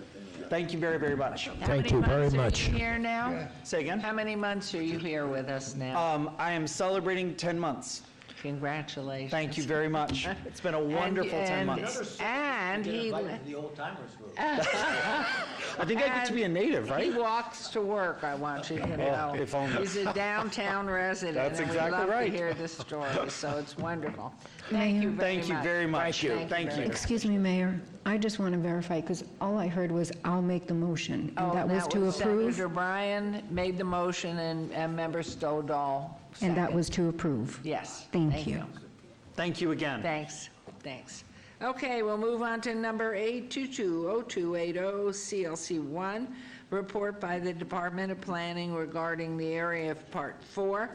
Speaker 5: Thank you very, very much.
Speaker 9: Thank you very much.
Speaker 1: How many months are you here now?
Speaker 5: Say again?
Speaker 1: How many months are you here with us now?
Speaker 5: I am celebrating 10 months.
Speaker 1: Congratulations.
Speaker 5: Thank you very much. It's been a wonderful 10 months.
Speaker 1: And he...
Speaker 8: The old timers group.
Speaker 5: I think I get to be a native, right?
Speaker 1: He walks to work, I want you to know.
Speaker 5: If only.
Speaker 1: He's a downtown resident.
Speaker 5: That's exactly
Speaker 1: and we love
Speaker 5: right.
Speaker 1: to hear the story, so it's wonderful. Thank you very much.
Speaker 5: Thank you very much. Thank you.
Speaker 3: Excuse me, Mayor. I just want to verify, because all I heard was, I'll make the motion, and that was to approve?
Speaker 1: Senator Bryan made the motion, and Member Stoddall
Speaker 3: And that
Speaker 1: seconded.
Speaker 3: was to approve?
Speaker 1: Yes.
Speaker 3: Thank you.
Speaker 5: Thank you again.
Speaker 1: Thanks. Okay, we'll move on to number 8220280, CLC1, report by the Department of Planning regarding the area of Part 4,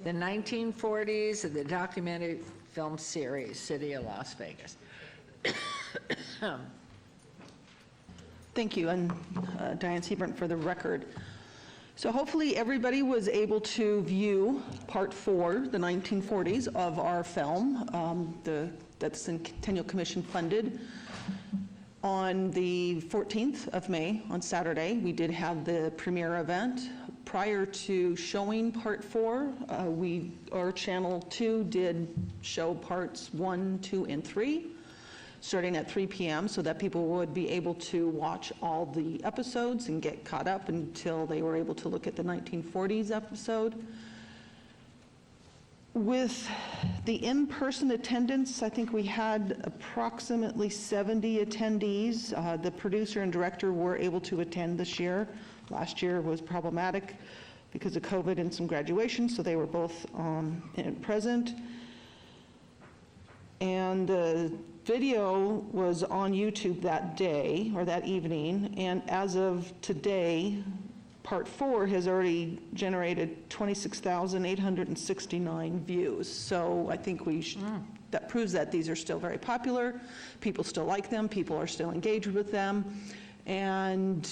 Speaker 1: the 1940s of the documentary film series, City of Las Vegas.
Speaker 7: Thank you, and Diane Seabrant for the record. So hopefully everybody was able to view Part 4, the 1940s, of our film that the Centennial Commission funded. On the 14th of May, on Saturday, we did have the premiere event. Prior to showing Part 4, our Channel 2 did show Parts 1, 2, and 3, starting at 3 p.m. so that people would be able to watch all the episodes and get caught up until they were able to look at the 1940s episode. With the in-person attendance, I think we had approximately 70 attendees. The producer and director were able to attend this year. Last year was problematic because of COVID and some graduation, so they were both present. And the video was on YouTube that day, or that evening, and as of today, Part 4 has already generated 26,869 views. So I think that proves that these are still very popular. People still like them. People are still engaged with them. And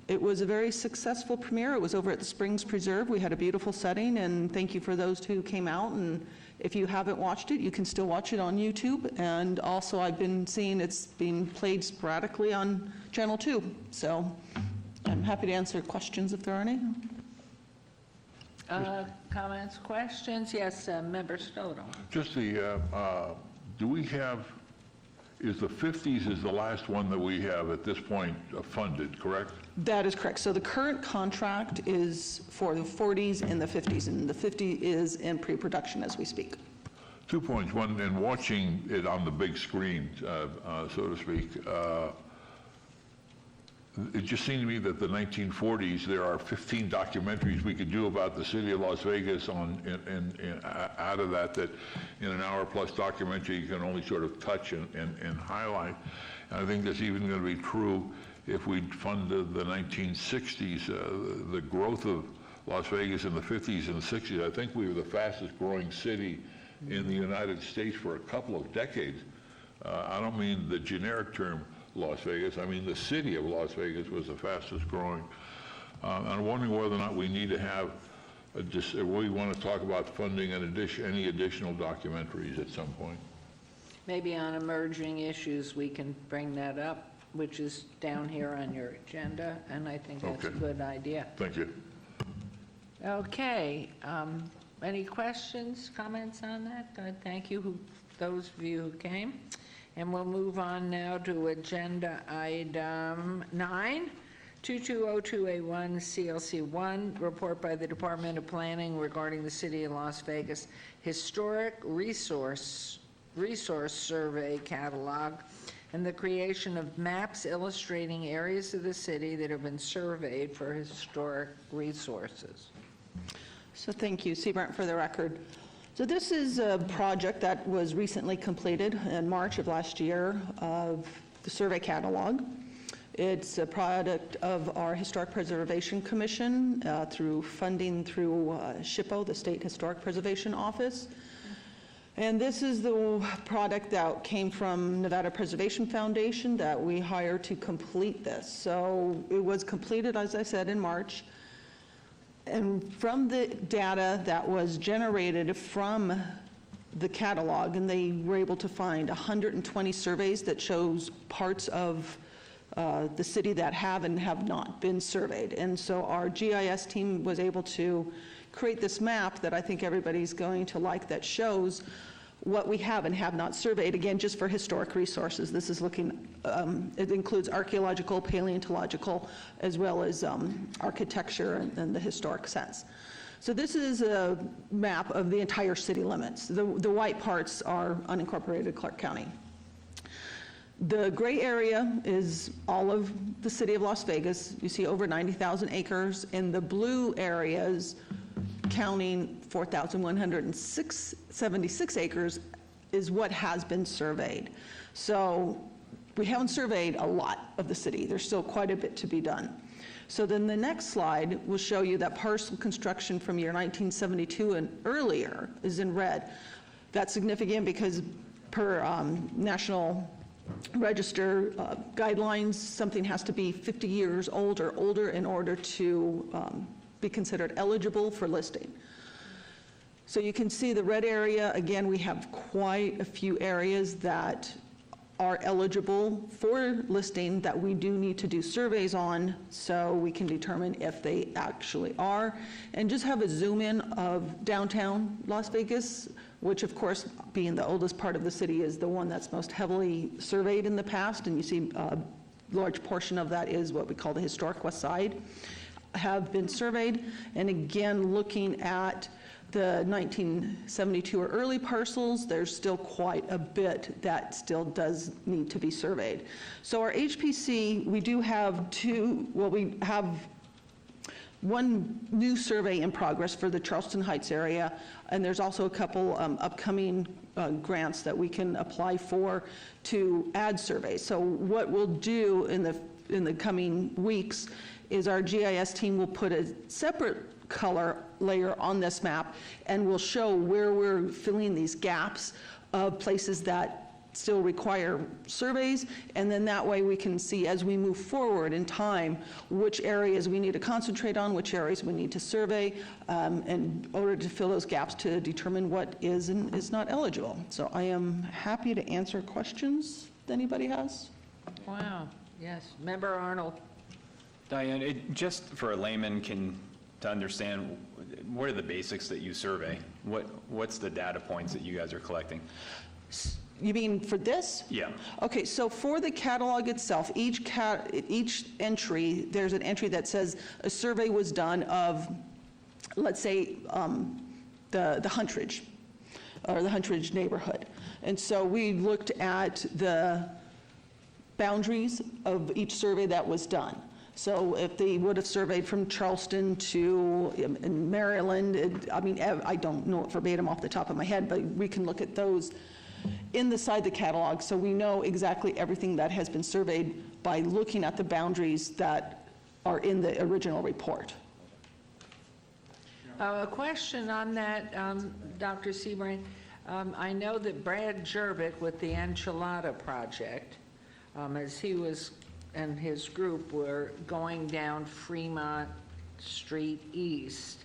Speaker 7: it was a very successful premiere. It was over at the Springs Preserve. We had a beautiful setting, and thank you for those who came out. And if you haven't watched it, you can still watch it on YouTube. And also, I've been seeing it's being played sporadically on Channel 2. So I'm happy to answer questions if there are any.
Speaker 1: Comments, questions? Yes, Member Stoddle.
Speaker 4: Just do we have, is the 50s is the last one that we have at this point funded, correct?
Speaker 7: That is correct. So the current contract is for the 40s and the 50s, and the 50 is in pre-production as we speak.
Speaker 4: 2 points. One, in watching it on the big screen, so to speak, it just seemed to me that the 1940s, there are 15 documentaries we could do about the city of Las Vegas out of that in an hour-plus documentary you can only sort of touch and highlight. And I think that's even going to be true if we funded the 1960s, the growth of Las Vegas in the 50s and the 60s. I think we were the fastest growing city in the United States for a couple of decades. I don't mean the generic term Las Vegas. I mean, the city of Las Vegas was the fastest growing. I'm wondering whether or not we need to have, we want to talk about funding any additional documentaries at some point.
Speaker 1: Maybe on emerging issues, we can bring that up, which is down here on your agenda, and I think that's a good idea.
Speaker 4: Thank you.
Speaker 1: Okay. Any questions, comments on that? Good. Thank you, those of you who came. And we'll move on now to agenda item 9, 2202A1 CLC1, report by the Department of Planning regarding the City of Las Vegas Historic Resource Survey Catalog and the creation of maps illustrating areas of the city that have been surveyed for historic resources.
Speaker 7: So thank you, C. Brent, for the record. So this is a project that was recently completed in March of last year of the survey catalog. It's a product of our Historic Preservation Commission through funding through SHPO, the State Historic Preservation Office. And this is the product that came from Nevada Preservation Foundation that we hired to complete this. So it was completed, as I said, in March. And from the data that was generated from the catalog, and they were able to find 120 surveys that shows parts of the city that have and have not been surveyed. And so our GIS team was able to create this map that I think everybody's going to like that shows what we have and have not surveyed, again, just for historic resources. This is looking, it includes archaeological, paleontological, as well as architecture and the historic sense. So this is a map of the entire city limits. The white parts are unincorporated Clark County. The gray area is all of the city of Las Vegas. You see over 90,000 acres. And the blue areas, counting 4,176 acres, is what has been surveyed. So we haven't surveyed a lot of the city. There's still quite a bit to be done. So then the next slide will show you that parcel construction from year 1972 and earlier is in red. That's significant because per National Register guidelines, something has to be 50 years old or older in order to be considered eligible for listing. So you can see the red area, again, we have quite a few areas that are eligible for listing that we do need to do surveys on so we can determine if they actually are. And just have a zoom in of downtown Las Vegas, which of course, being the oldest part of the city, is the one that's most heavily surveyed in the past. And you see a large portion of that is what we call the historic West Side, have been surveyed. And again, looking at the 1972 or early parcels, there's still quite a bit that still does need to be surveyed. So our HPC, we do have we have one new survey in progress for the Charleston Heights area, and there's also a couple upcoming grants that we can apply for to add surveys. So what we'll do in the coming weeks is our GIS team will put a separate color layer on this map, and we'll show where we're filling these gaps of places that still require surveys, and then that way we can see as we move forward in time which areas we need to concentrate on, which areas we need to survey, in order to fill those gaps to determine what is and is not eligible. So I am happy to answer questions that anybody has.
Speaker 1: Wow, yes. Member Arnold.
Speaker 16: Diane, just for a layman to understand, what are the basics that you survey? What's the data points that you guys are collecting?
Speaker 7: You mean for this?
Speaker 16: Yeah.
Speaker 7: Okay, so for the catalog itself, each entry, there's an entry that says a survey was done of, let's say, the Huntridge, or the Huntridge neighborhood. And so we looked at the boundaries of each survey that was done. So if they would have surveyed from Charleston to in Maryland, I don't know it verbatim off the top of my head, but we can look at those inside the catalog, so we know exactly everything that has been surveyed by looking at the boundaries that are in the original report.
Speaker 1: A question on that, Dr. Seabrain. I know that Brad Jervik with the Enchilada Project, as he was and his group were going down Fremont Street East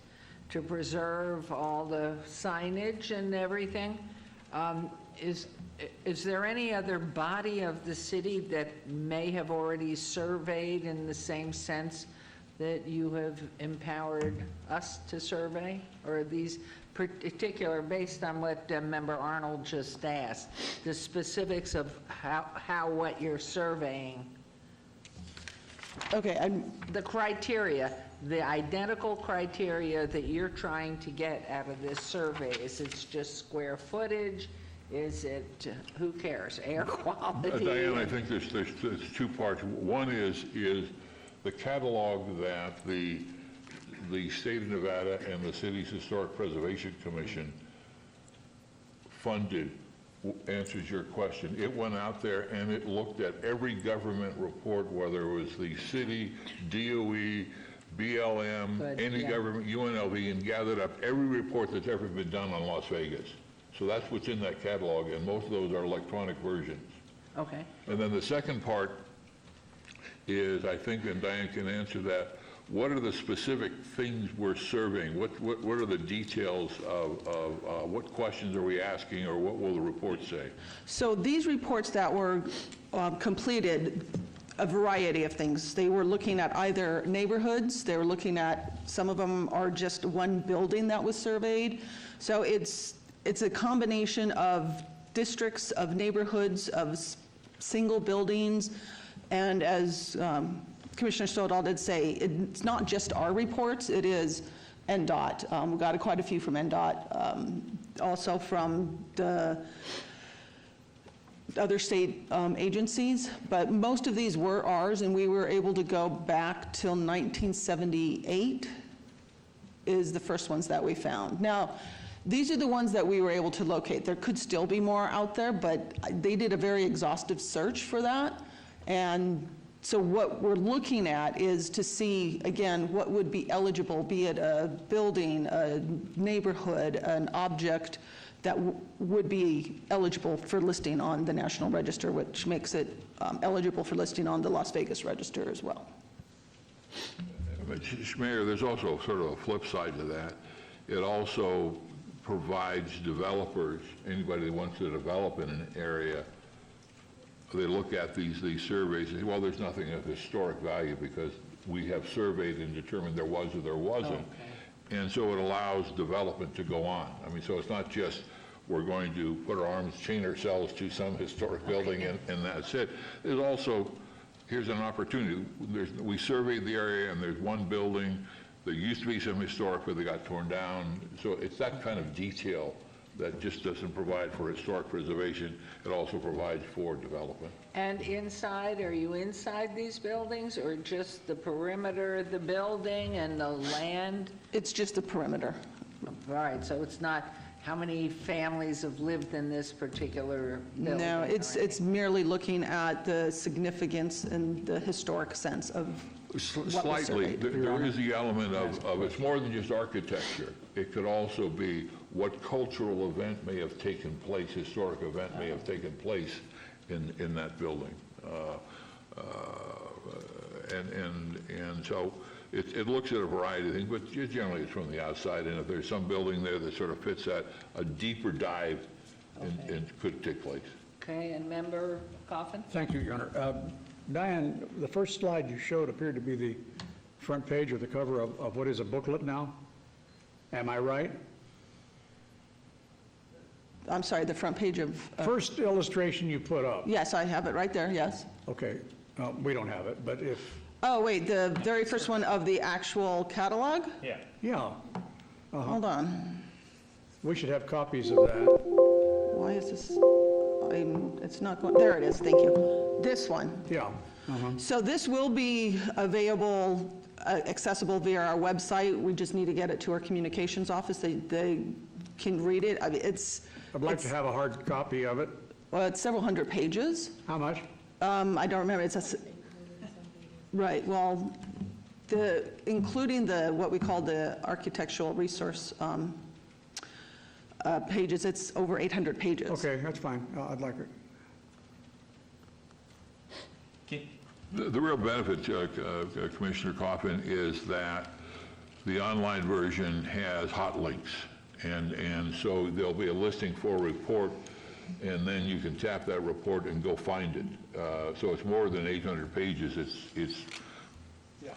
Speaker 1: to preserve all the signage and everything. Is there any other body of the city that may have already surveyed in the same sense that you have empowered us to survey? Or are these particular, based on what Member Arnold just asked, the specifics of what you're surveying?
Speaker 7: Okay,
Speaker 1: the criteria, the identical criteria that you're trying to get out of this survey, is it just square footage? Is it, who cares, air quality?
Speaker 4: Diane, I think there's two parts. One is the catalog that the state of Nevada and the city's Historic Preservation Commission funded answers your question. It went out there and it looked at every government report, whether it was the city, DOE, BLM, any government, UNLV, and gathered up every report that's ever been done on Las Vegas. So that's what's in that catalog, and most of those are electronic versions.
Speaker 1: Okay.
Speaker 4: And then the second part is, I think, and Diane can answer that, what are the specific things we're surveying? What are the details of what questions are we asking, or what will the report say?
Speaker 7: So these reports that were completed, a variety of things. They were looking at either neighborhoods, they were looking at, some of them are just one building that was surveyed. So it's a combination of districts, of neighborhoods, of single buildings, and as Commissioner Stoddal did say, it's not just our reports, it is NDOT. We got quite a few from NDOT, also from the other state agencies, but most of these were ours, and we were able to go back till 1978 is the first ones that we found. Now, these are the ones that we were able to locate. There could still be more out there, but they did a very exhaustive search for that. And so what we're looking at is to see, again, what would be eligible, be it a building, a neighborhood, an object that would be eligible for listing on the National Register, which makes it eligible for listing on the Las Vegas Register as well.
Speaker 4: Mayor, there's also sort of a flip side to that. It also provides developers, anybody that wants to develop in an area, they look at these surveys and say, well, there's nothing of historic value because we have surveyed and determined there was or there wasn't. Okay. And so it allows development to go on. I mean, so it's not just we're going to put our arms, chain ourselves to some historic building and that's it. There's also, here's an opportunity. We surveyed the area and there's one building. There used to be some historic, but they got torn down. So it's that kind of detail that just doesn't provide for historic preservation. It also provides for development.
Speaker 1: And inside, are you inside these buildings or just the perimeter of the building and the land?
Speaker 7: It's just the perimeter.
Speaker 1: All right, so it's not how many families have lived in this particular building?
Speaker 7: No, it's merely looking at the significance and the historic sense of what was
Speaker 4: Slightly,
Speaker 7: surveyed.
Speaker 4: there is the element of it's more than just architecture. It could also be what cultural event may have taken place, historic event may have taken place in that building. And so it looks at a variety of things, but generally it's from the outside, and if there's some building there that sort of fits that, a deeper dive and could take place.
Speaker 1: Okay, and Member Coffin?
Speaker 2: Thank you, Your Honor. Diane, the first slide you showed appeared to be the front page or the cover of what is a booklet now. Am I right?
Speaker 7: I'm sorry, the front page of...
Speaker 2: First illustration you put up.
Speaker 7: Yes, I have it right there, yes.
Speaker 2: Okay, we don't have it, but if...
Speaker 7: Oh, wait, the very first one of the actual catalog?
Speaker 2: Yeah. Yeah.
Speaker 7: Hold on.
Speaker 2: We should have copies of that.
Speaker 7: Why is this... it's not going... There it is, thank you. This one.
Speaker 2: Yeah.
Speaker 7: So this will be available, accessible via our website. We just need to get it to our communications office. They can read it. I mean,
Speaker 2: I'd like to have a hard copy of it.
Speaker 7: Well, it's several hundred pages.
Speaker 2: How much?
Speaker 7: I don't remember. Right, well, including what we call the architectural resource pages, it's over 800 pages.
Speaker 2: Okay, that's fine. I'd like it.
Speaker 4: The real benefit, Commissioner Coffin, is that the online version has hot links. And so there'll be a listing for a report, and then you can tap that report and go find it. So it's more than 800 pages. It's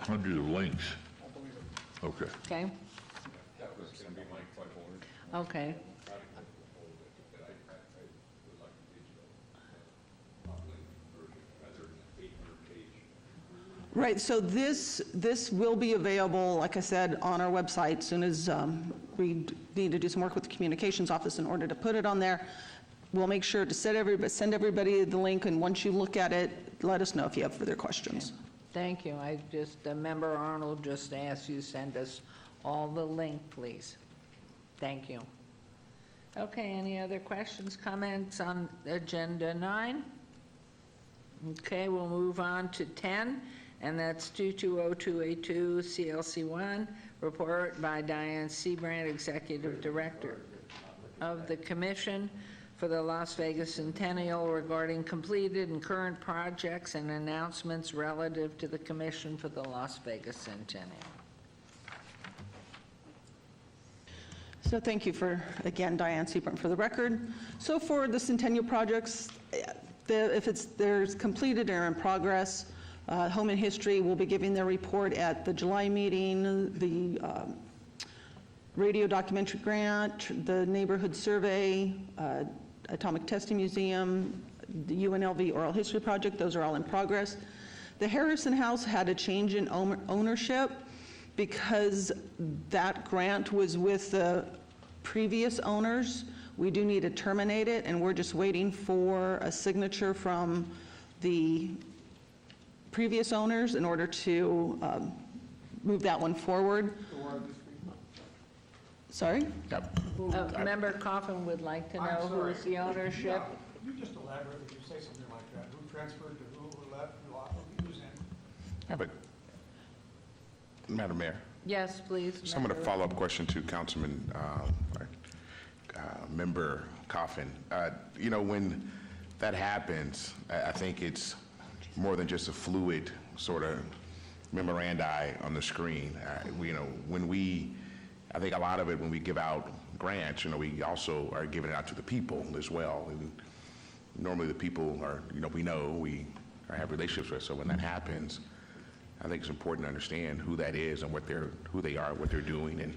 Speaker 4: hundreds of links. Okay.
Speaker 1: Okay.
Speaker 19: That was going to be my point.
Speaker 1: Okay.
Speaker 7: Right, so this will be available, like I said, on our website as soon as we need to do some work with the communications office in order to put it on there. We'll make sure to send everybody the link, and once you look at it, let us know if you have further questions.
Speaker 1: Thank you. Member Arnold just asked you to send us all the link, please. Thank you. Okay, any other questions, comments on Agenda 9? Okay, we'll move on to 10, and that's 220282 CLC1, report by Diane Seabrand, Executive Director of the Commission for the Las Vegas Centennial regarding completed and current projects and announcements relative to the Commission for the Las Vegas Centennial.
Speaker 7: So thank you again, Diane Seabrand for the record. So for the Centennial projects, if there's completed or in progress, Home and History will be giving their report at the July meeting, the radio documentary grant, the neighborhood survey, Atomic Testing Museum, the UNLV Oral History Project, those are all in progress. The Harrison House had a change in ownership because that grant was with the previous owners. We do need to terminate it, and we're just waiting for a signature from the previous owners in order to move that one forward. Sorry?
Speaker 1: Member Coffin would like to know who is the ownership.
Speaker 2: Could you just elaborate when you say something like that? Who transferred to who left, who's in?
Speaker 15: Yeah, but, Madam Mayor,
Speaker 1: Yes, please.
Speaker 15: some of the follow-up question to Councilman, Member Coffin. When that happens, I think it's more than just a fluid sort of memorandi on the screen. I think a lot of it, when we give out grants, we also are giving it out to the people as well. And normally the people are, we have relationships with, so when that happens, I think it's important to understand who that is and who they are, what they're doing, and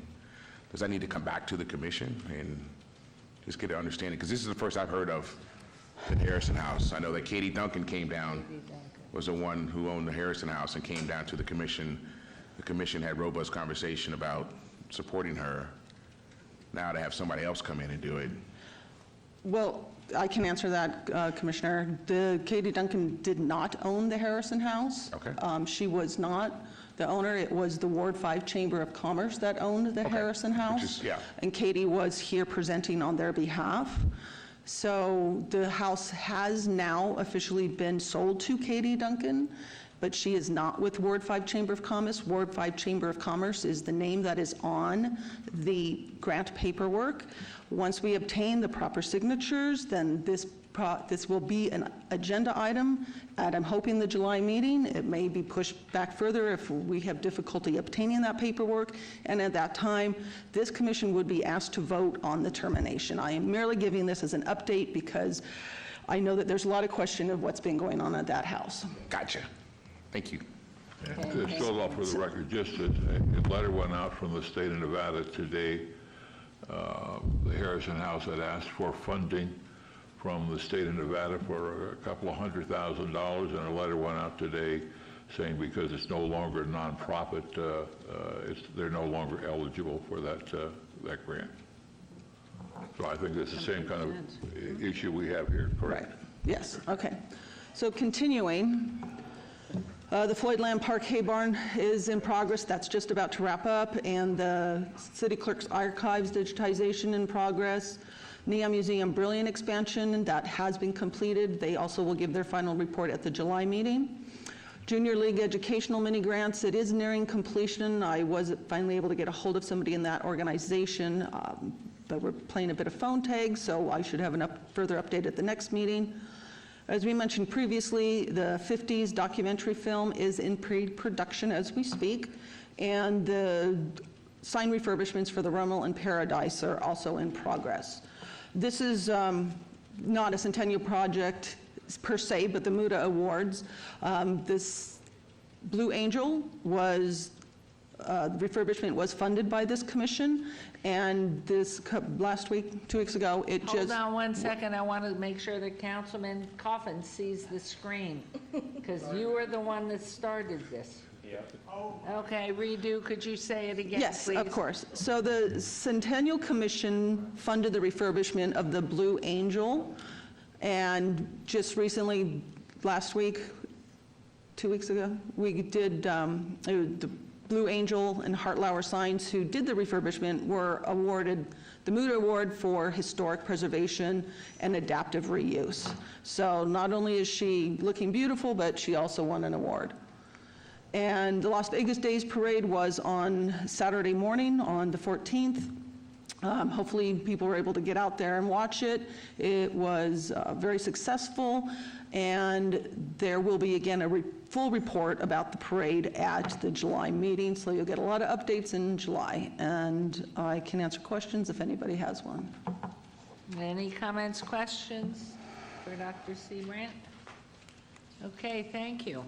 Speaker 15: does that need to come back to the commission and just get an understanding? Because this is the first I've heard of the Harrison House. I know that Katie Duncan was the one who owned the Harrison House and came down to the commission. The commission had robust conversation about supporting her. Now to have somebody else come in and do it.
Speaker 7: Well, I can answer that, Commissioner. Katie Duncan did not own the Harrison House.
Speaker 15: Okay.
Speaker 7: She was not the owner. It was the Ward 5 Chamber of Commerce that owned the Harrison House. And Katie was here presenting on their behalf. So the house has now officially been sold to Katie Duncan, but she is not with Ward 5 Chamber of Commerce. Ward 5 Chamber of Commerce is the name that is on the grant paperwork. Once we obtain the proper signatures, then this will be an agenda item at, I'm hoping, the July meeting. It may be pushed back further if we have difficulty obtaining that paperwork, and at that time, this commission would be asked to vote on the termination. I am merely giving this as an update because I know that there's a lot of question of what's been going on at that house.
Speaker 15: Gotcha. Thank you.
Speaker 4: To start off for the record, just a letter went out from the state of Nevada today. The Harrison House had asked for funding from the state of Nevada for a couple of $100,000, and a letter went out today saying because it's no longer a nonprofit, they're no longer eligible for that grant. So I think it's the same kind of issue we have here, correct?
Speaker 7: Right. Yes. Okay. So continuing. The Floyd Land Park Hay Barn is in progress. That's just about to wrap up. And the City Clerk's Archives digitization in progress. Neon Museum Brilliant expansion, that has been completed. They also will give their final report at the July meeting. Junior League Educational Mini Grants, it is nearing completion. I was finally able to get a hold of somebody in that organization, but we're playing a bit of phone tag, so I should have a further update at the next meeting. As we mentioned previously, the 50s documentary film is in pre-production as we speak, and the sign refurbishments for the Rummel and Paradise are also in progress. This is not a Centennial project per se, but the MUDA Awards. This Blue Angel was, refurbishment was funded by this commission, and this last week, 2 weeks ago, it just...
Speaker 1: Hold on 1 second, I want to make sure that Councilman Coffin sees the screen, because you were the one that started this. Okay, redo, could you say it again,
Speaker 7: Yes,
Speaker 1: please?
Speaker 7: of course. So the Centennial Commission funded the refurbishment of the Blue Angel, and just recently, last week, 2 weeks ago, we did the Blue Angel and Hartlauer Signs, who did the refurbishment, were awarded the MUDA Award for Historic Preservation and Adaptive Reuse. So not only is she looking beautiful, but she also won an award. And the Las Vegas Days Parade was on Saturday morning on the 14th. Hopefully people were able to get out there and watch it. It was very successful, and there will be, again, a full report about the parade at the July meeting, so you'll get a lot of updates in July, and I can answer questions if anybody has one.
Speaker 1: Any comments, questions for Dr. C. Brandt? Okay, thank you.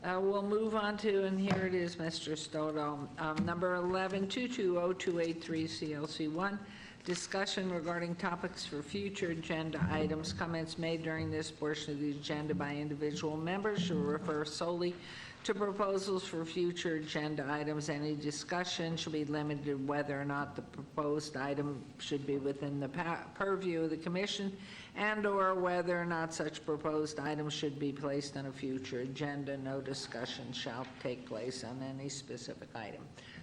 Speaker 1: We'll move on to, and here it is, Mr. Stoddall, number 11-220283 CLC1, discussion regarding topics for future agenda items. Comments made during this portion of the agenda by individual members should refer solely to proposals for future agenda items. Any discussion should be limited to whether or not the proposed item should be within the purview of the commission, and or whether or not such proposed items should be placed on a future agenda. No discussion shall take place on any specific item.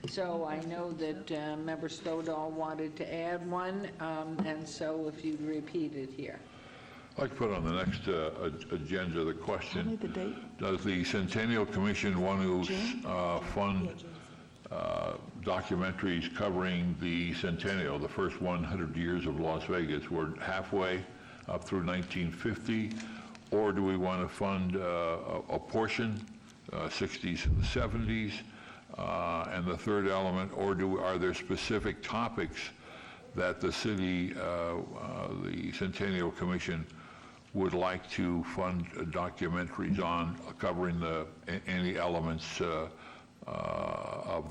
Speaker 1: So I know that Member Stoddall wanted to add one, and so if you'd repeat it here.
Speaker 4: I'd like to put on the next agenda the question, does the Centennial Commission want to fund documentaries covering the Centennial, the first 100 years of Las Vegas? We're halfway up through 1950, or do we want to fund a portion 60s and the 70s? And the third element, or are there specific topics that the city, the Centennial Commission would like to fund documentaries on, covering any elements of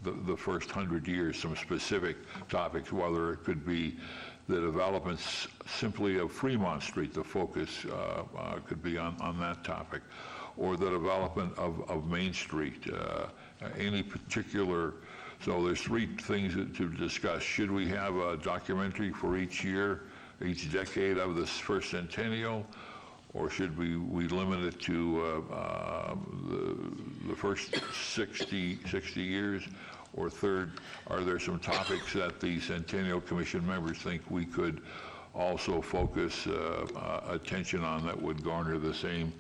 Speaker 4: the first 100 years, some specific topics, whether it could be the developments simply of Fremont Street, the focus could be on that topic, or the development of Main Street, any particular. So there's three things to discuss. Should we have a documentary for each year, each decade of this first centennial, or should we limit it to the first 60 years? Or third, are there some topics that the Centennial Commission members think we could also focus attention on that would garner the same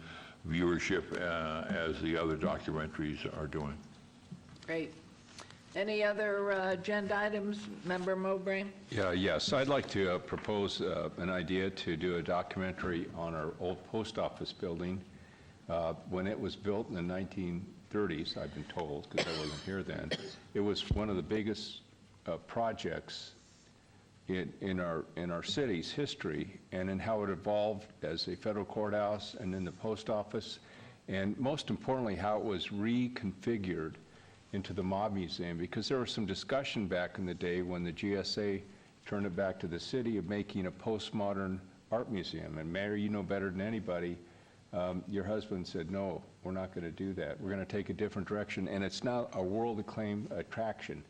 Speaker 4: viewership as the other documentaries are doing?
Speaker 1: Great. Any other agenda items, Member Mowbray?
Speaker 20: Yes, I'd like to propose an idea to do a documentary on our old post office building. When it was built in the 1930s, I've been told, because I wasn't here then, it was one of the biggest projects in our city's history, and in how it evolved as a federal courthouse and then the post office, and most importantly, how it was reconfigured into the Mob Museum, because there was some discussion back in the day when the GSA turned it back to the city of making a postmodern art museum. And Mayor, you know better than anybody, your husband said, no, we're not going to do that. We're going to take a different direction, and it's now a world-acclaimed attraction.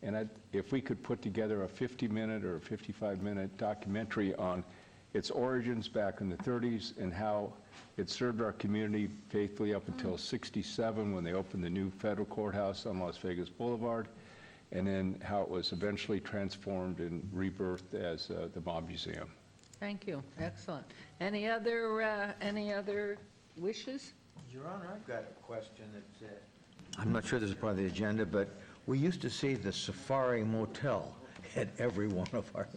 Speaker 20: And if we could put together a 50-minute or a 55-minute documentary on its origins back in the 30s and how it served our community faithfully up until '67 when they opened the new federal courthouse on Las Vegas Boulevard, and then how it was eventually transformed and rebirthed as the Mob Museum.
Speaker 1: Thank you. Excellent. Any other wishes?
Speaker 8: Your Honor, I've got a question that's, I'm not sure this is part of the agenda, but we used to see the Safari Motel at every one of our,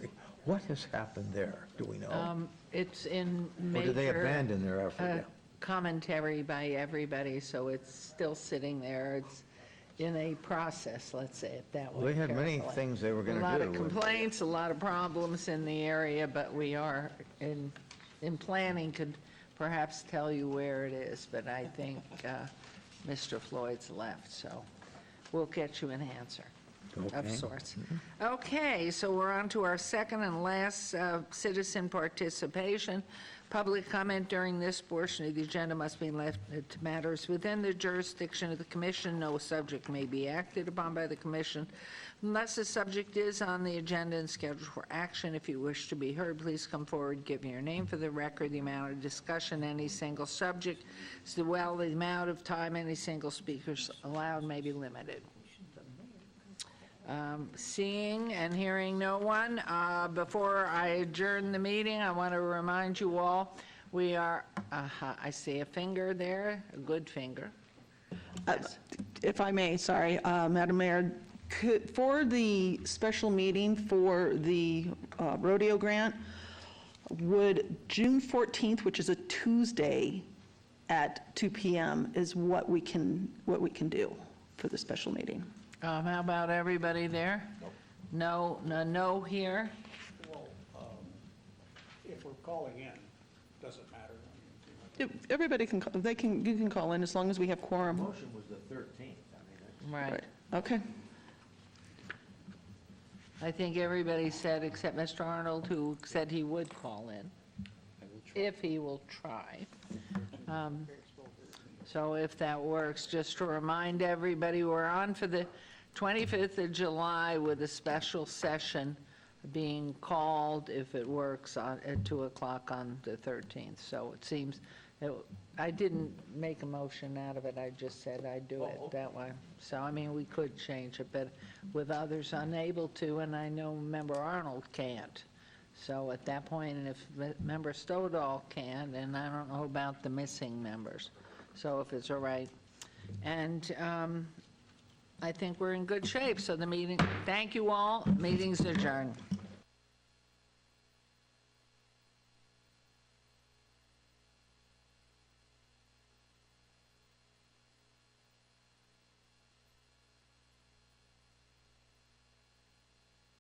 Speaker 8: what has happened there? Do we know?
Speaker 1: It's in major...
Speaker 8: Or did they abandon their effort?
Speaker 1: Commentary by everybody, so it's still sitting there. It's in a process, let's say it that way.
Speaker 8: Well, they had many
Speaker 1: carefully.
Speaker 8: things they were going to do.
Speaker 1: A lot of complaints, a lot of problems in the area, but we are, in planning, could perhaps tell you where it is, but I think Mr. Floyd's left, so we'll get you an answer. Of sorts. Okay, so we're on to our second and last citizen participation. Public comment during this portion of the agenda must be limited to matters within the jurisdiction of the commission. No subject may be acted upon by the commission unless the subject is on the agenda and scheduled for action. If you wish to be heard, please come forward, give your name for the record, the amount of discussion, any single subject, as well the amount of time any single speakers allowed may be limited. Seeing and hearing no one, before I adjourn the meeting, I want to remind you all, we are, I see a finger there, a good finger. Yes.
Speaker 7: If I may, sorry, Madam Mayor, for the special meeting for the rodeo grant, would June 14th, which is a Tuesday at 2 p.m. is what we can do for the special meeting?
Speaker 1: How about everybody there? Nope. No here?
Speaker 2: Well, if we're calling in, doesn't matter.
Speaker 7: Everybody can, you can call in as long as we have quorum.
Speaker 8: The motion was the 13th.
Speaker 1: Right.
Speaker 7: Okay.
Speaker 1: I think everybody said, except Mr. Arnold, who said he would call in, if he will try. So if that works, just to remind everybody, we're on for the 25th of July with a special session being called, if it works, at 2 o'clock on the 13th. So it seems, I didn't make a motion out of it, I just said I'd do it that way. So, I mean, we could change it, but with others unable to, and I know Member Arnold can't. So at that point, and if Member Stoddall can, and I don't know about the missing members. So if it's all right. And I think we're in good shape. So the meeting, thank you all. Meeting's adjourned.